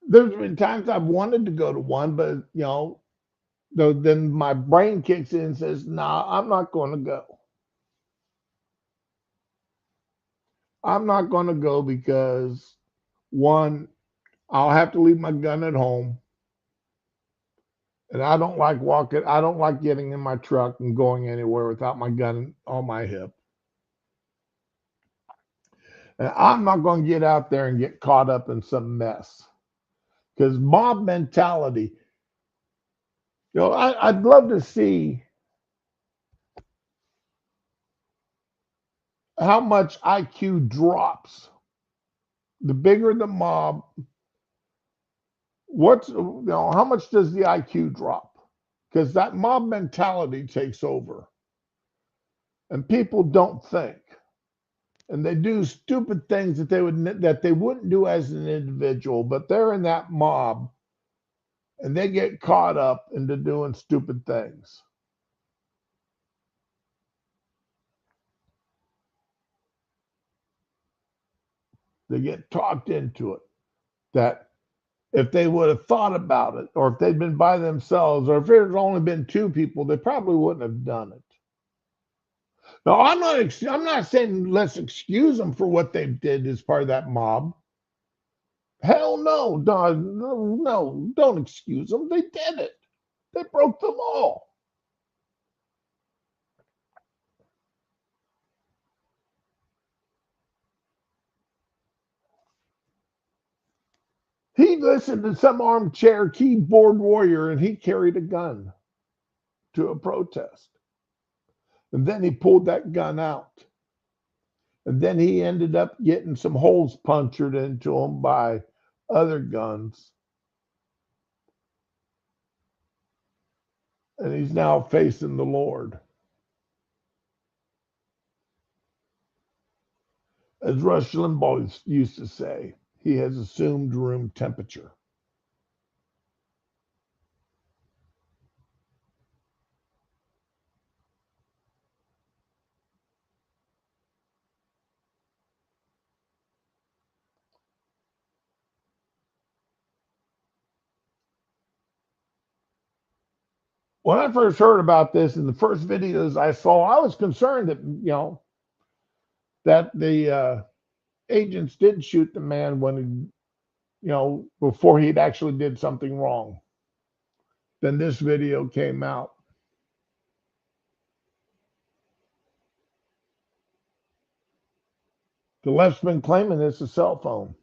A: There's been times I've wanted to go to one, but then my brain kicks in and says, "Nah, I'm not going to go. I'm not going to go because one, I'll have to leave my gun at home, and I don't like walking. I don't like getting in my truck and going anywhere without my gun on my hip. And I'm not going to get out there and get caught up in some mess because mob mentality. I'd love to see how much IQ drops. The bigger the mob, how much does the IQ drop? Because that mob mentality takes over, and people don't think, and they do stupid things that they wouldn't do as an individual, but they're in that mob, and they get caught up into doing stupid things. They get talked into it. That if they would have thought about it, or if they'd been by themselves, or if there's only been two people, they probably wouldn't have done it. Now, I'm not saying let's excuse them for what they did as part of that mob. Hell no, no, don't excuse them. They did it. They broke the law. He listened to some armchair keyboard warrior and he carried a gun to a protest. And then he pulled that gun out. And then he ended up getting some holes punctured into him by other guns. And he's now facing the Lord. As Rush Limbaugh used to say, he has assumed room temperature. When I first heard about this in the first videos I saw, I was concerned that, that the agents did shoot the man when, before he'd actually did something wrong. Then this video came out. The left's been claiming it's a cell phone.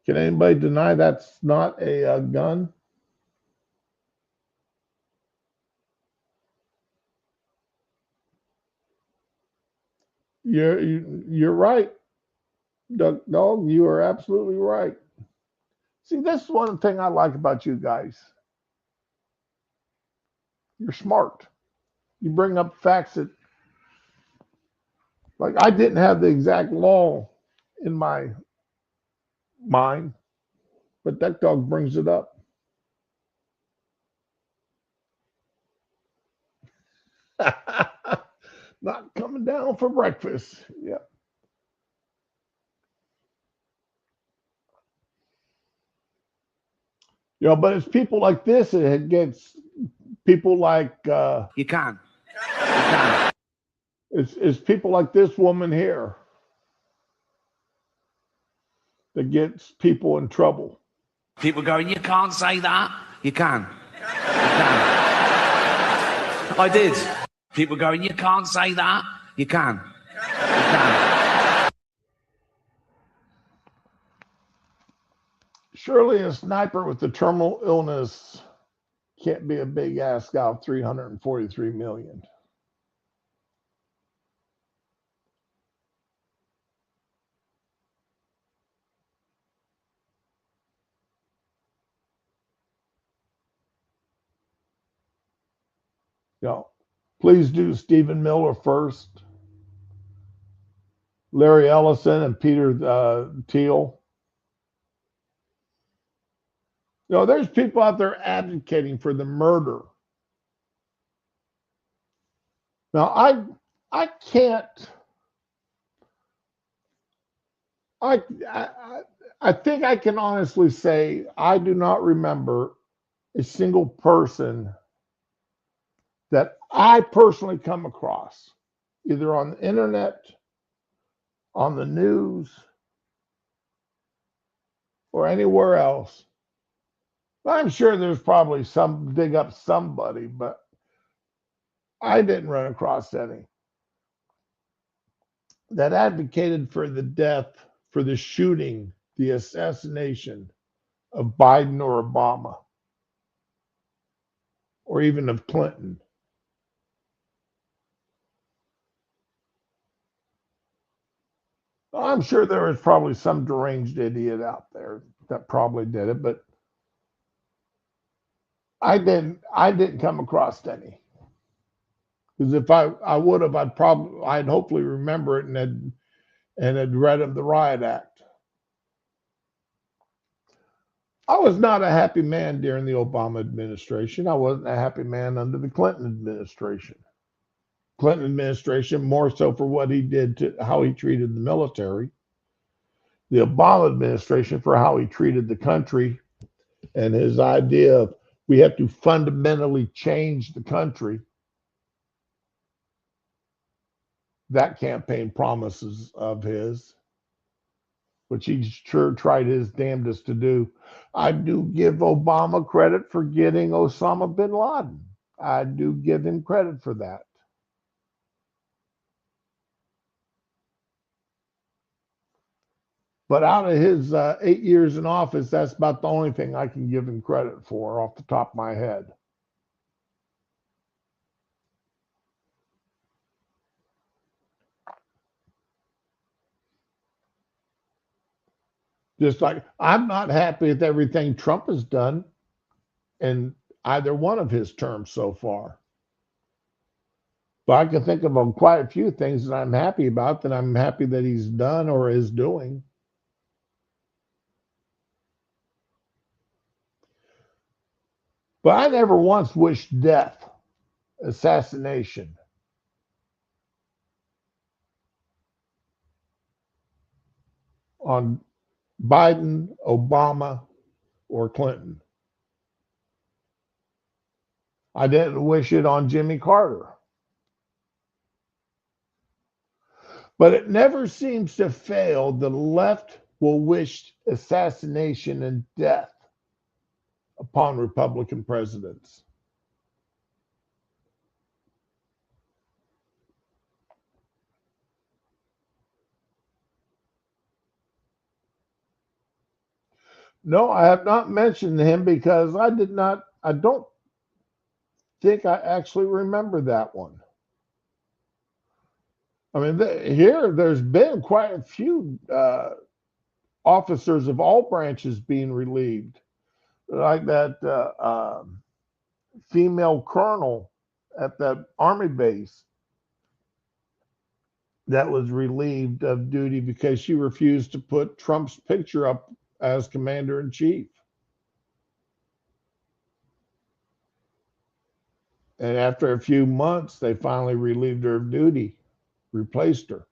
A: Can anybody deny that's not a gun? You're right, Duck Dog. You are absolutely right. See, this is one thing I like about you guys. You're smart. You bring up facts that, like, I didn't have the exact law in my mind, but Duck Dog brings it up. Not coming down for breakfast. Yeah. You know, but it's people like this. It gets people like
I: You can. You can.
A: it's people like this woman here that gets people in trouble.
I: People going, you can't say that. You can. You can. I did. People going, you can't say that. You can. You can.
A: Surely a sniper with a terminal illness can't be a big ass guy of 343 million. You know, please do Stephen Miller first, Larry Ellison, and Peter Thiel. You know, there's people out there advocating for the murder. Now, I can't. I think I can honestly say I do not remember a single person that I personally come across, either on the internet, on the news, or anywhere else. I'm sure there's probably some dig up somebody, but I didn't run across any that advocated for the death, for the shooting, the assassination of Biden or Obama, or even of Clinton. I'm sure there was probably some deranged idiot out there that probably did it, but I didn't come across any. Because if I would have, I'd hopefully remember it and had read of the Riot Act. I was not a happy man during the Obama administration. I wasn't a happy man under the Clinton administration. Clinton administration more so for what he did to how he treated the military. The Obama administration for how he treated the country and his idea of we have to fundamentally change the country. That campaign promises of his, which he sure tried his damnedest to do. I do give Obama credit for getting Osama bin Laden. I do give him credit for that. But out of his 8 years in office, that's about the only thing I can give him credit for off the top of my head. Just like I'm not happy with everything Trump has done in either one of his terms so far. But I can think of quite a few things that I'm happy about, that I'm happy that he's done or is doing. But I never once wished death, assassination on Biden, Obama, or Clinton. I didn't wish it on Jimmy Carter. But it never seems to fail. The left will wish assassination and death upon Republican presidents. No, I have not mentioned him because I don't think I actually remember that one. I mean, there's been quite a few officers of all branches being relieved, like that female colonel at that army base that was relieved of duty because she refused to put Trump's picture up as commander in chief. And after a few months, they finally relieved her of duty, replaced her.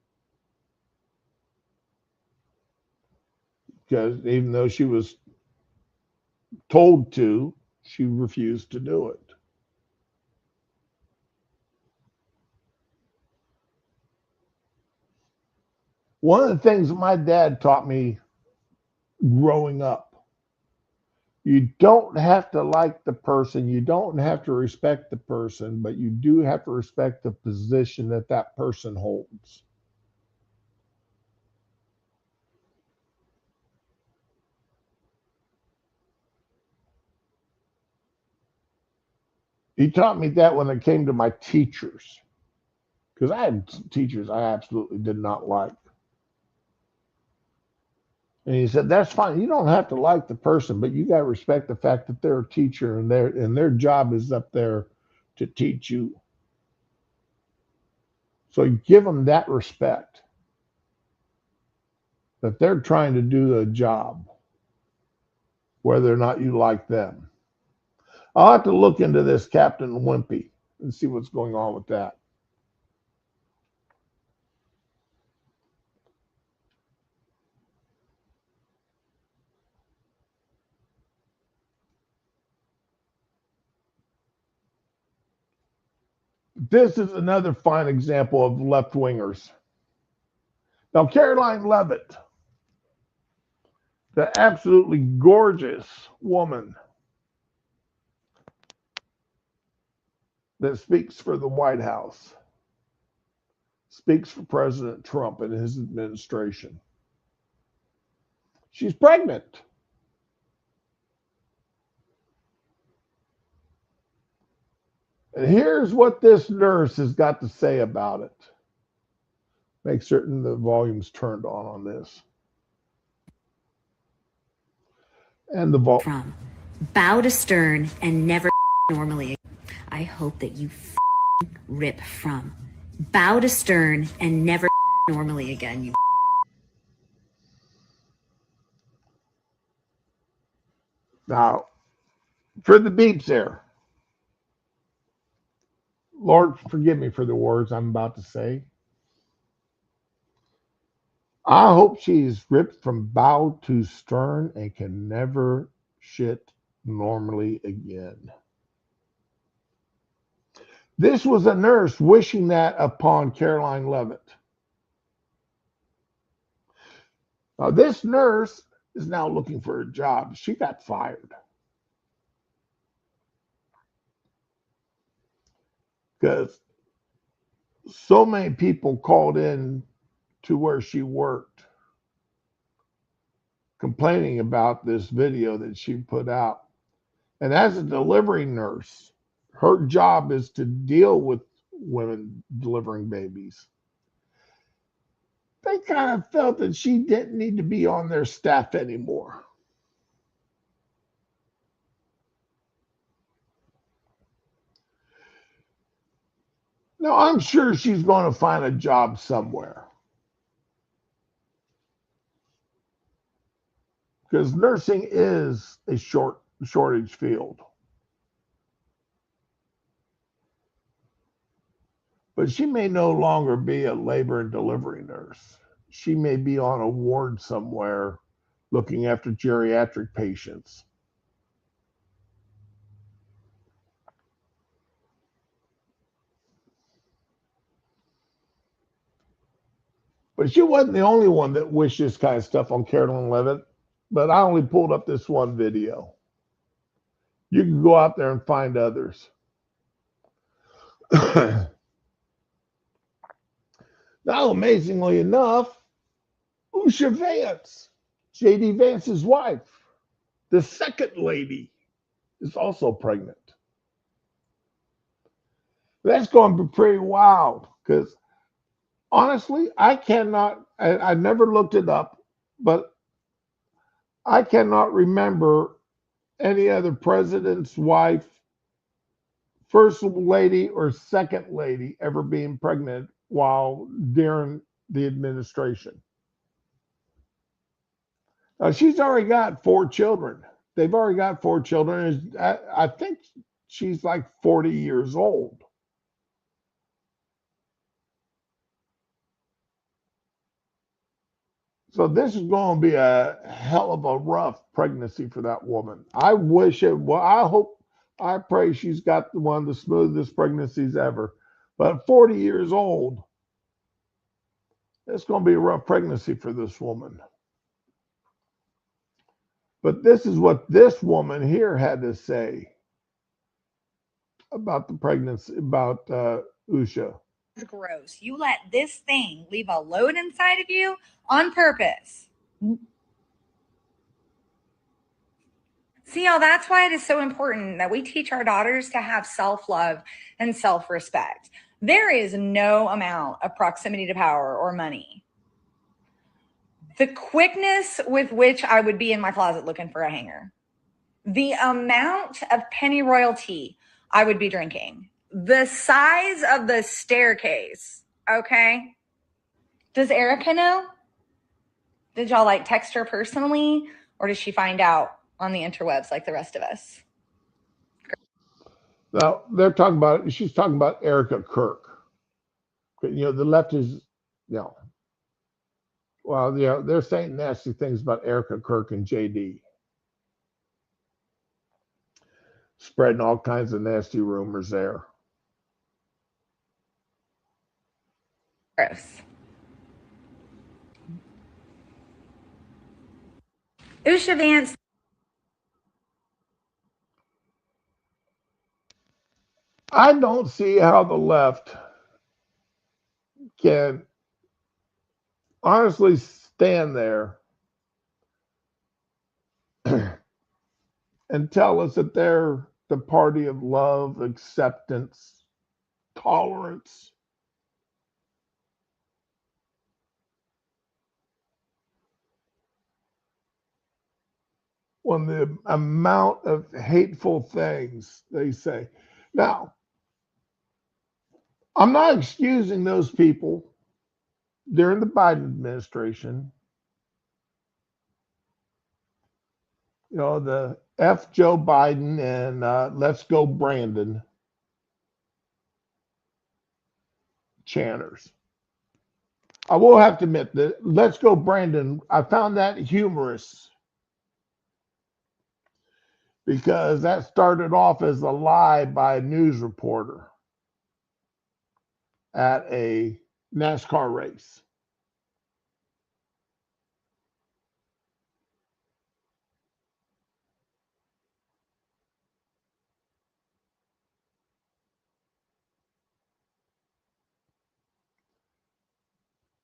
A: Because even though she was told to, she refused to do it. One of the things that my dad taught me growing up, you don't have to like the person, you don't have to respect the person, but you do have to respect the position that that person holds. He taught me that when it came to my teachers, because I had teachers I absolutely did not like. And he said, that's fine. You don't have to like the person, but you got to respect the fact that they're a teacher and their job is up there to teach you. So give them that respect that they're trying to do a job, whether or not you like them. I'll have to look into this Captain Wimpy and see what's going on with that. This is another fine example of left-wingers. Now, Caroline Leavitt, the absolutely gorgeous woman that speaks for the White House, speaks for President Trump and his administration. She's pregnant. And here's what this nurse has got to say about it. Make certain the volume's turned on this. And the
K: from bow to stern and never normally. I hope that you rip from bow to stern and never normally again. You.
A: Now, for the beeps there, Lord, forgive me for the words I'm about to say. I hope she's ripped from bow to stern and can never shit normally again. This was a nurse wishing that upon Caroline Leavitt. Now, this nurse is now looking for a job. She got fired because so many people called in to where she worked complaining about this video that she put out. And as a delivery nurse, her job is to deal with women delivering babies. They kind of felt that she didn't need to be on their staff anymore. Now, I'm sure she's going to find a job somewhere, because nursing is a shortage field. But she may no longer be a labor and delivery nurse. She may be on a ward somewhere looking after geriatric patients. But she wasn't the only one that wished this kind of stuff on Caroline Leavitt. But I only pulled up this one video. You can go out there and find others. Now, amazingly enough, Usha Vance, J.D. Vance's wife, the second lady, is also pregnant. That's going to be pretty wild because honestly, I never looked it up, but I cannot remember any other president's wife, first lady or second lady, ever being pregnant while during the administration. Now, she's already got 4 children. They've already got 4 children. I think she's like 40 years old. So this is going to be a hell of a rough pregnancy for that woman. I wish it. Well, I pray she's got one of the smoothest pregnancies ever. But at 40 years old, it's going to be a rough pregnancy for this woman. But this is what this woman here had to say about the pregnancy, about Usha.
L: Gross. You let this thing leave a load inside of you on purpose. See, that's why it is so important that we teach our daughters to have self-love and self-respect. There is no amount of proximity to power or money. The quickness with which I would be in my closet looking for a hanger, the amount of penny royalty I would be drinking, the size of the staircase. Okay. Does Erica know? Did y'all like text her personally, or does she find out on the interwebs like the rest of us?
A: Now she's talking about Erica Kirk. You know, the left is, well, they're saying nasty things about Erica Kirk and JD. Spreading all kinds of nasty rumors there.
L: Gross. Usha Vance.
A: I don't see how the left can honestly stand there and tell us that they're the party of love, acceptance, tolerance. When the amount of hateful things they say. Now, I'm not excusing those people during the Biden administration. You know, the F Joe Biden and let's go Brandon chanters. I will have to admit that let's go Brandon, I found that humorous because that started off as a lie by a news reporter at a NASCAR race.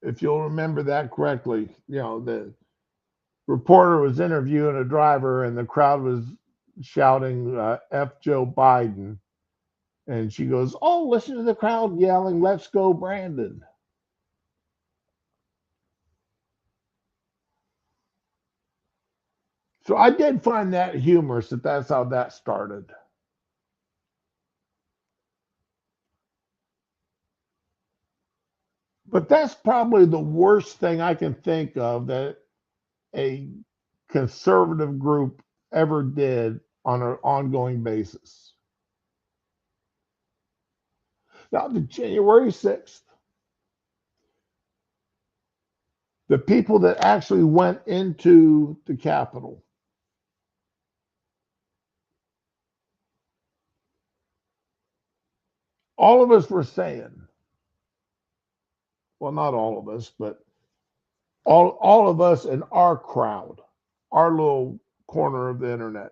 A: If you'll remember that correctly, the reporter was interviewing a driver and the crowd was shouting F Joe Biden. And she goes, oh, listen to the crowd yelling, let's go Brandon. So I did find that humorous that that's how that started. But that's probably the worst thing I can think of that a conservative group ever did on an ongoing basis. Now, the January 6th, the people that actually went into the Capitol, all of us were saying, well, not all of us, but all of us in our crowd, our little corner of the internet,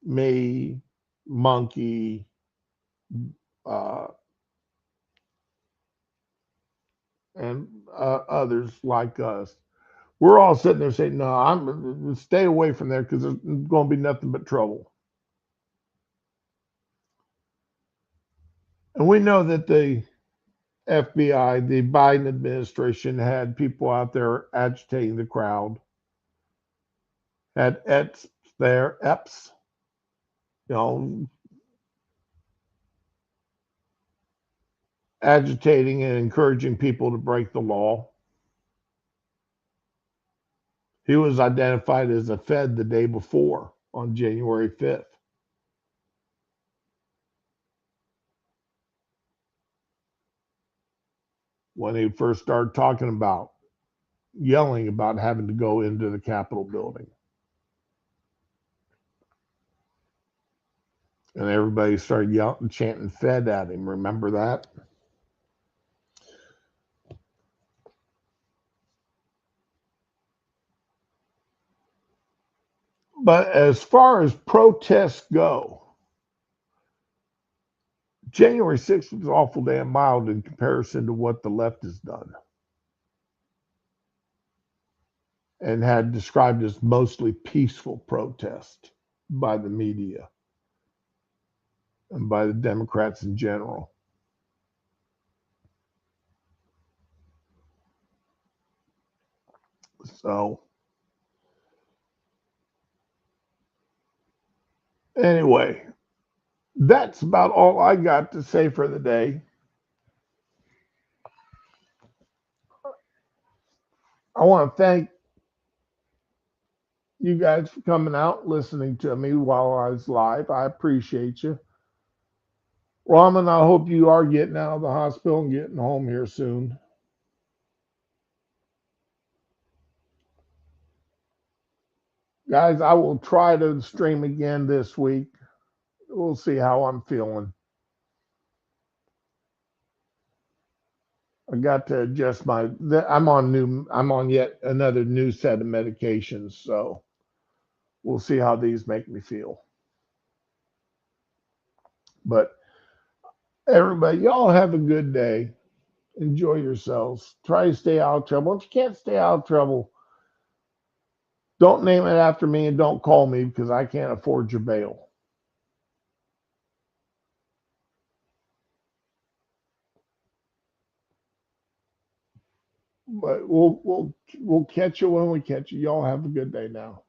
A: me, Monkey, and others like us, we're all sitting there saying, no, I'm stay away from there because there's going to be nothing but trouble. And we know that the FBI, the Biden administration, had people out there agitating the crowd. Had EPs there, agitating and encouraging people to break the law. He was identified as a Fed the day before on January 5th. When he first started talking about, yelling about having to go into the Capitol building. And everybody started yelling, chanting Fed at him. Remember that? But as far as protests go, January 6th was awful damn mild in comparison to what the left has done and had described as mostly peaceful protest by the media and by the Democrats in general. So anyway, that's about all I got to say for the day. I want to thank you guys for coming out, listening to me while I was live. I appreciate you. Raman, I hope you are getting out of the hospital and getting home here soon. Guys, I will try to stream again this week. We'll see how I'm feeling. I got to adjust I'm on yet another new set of medications, so we'll see how these make me feel. But everybody, y'all have a good day. Enjoy yourselves. Try to stay out of trouble. If you can't stay out of trouble, don't name it after me and don't call me because I can't afford your bail. But we'll catch you when we catch you. Y'all have a good day now.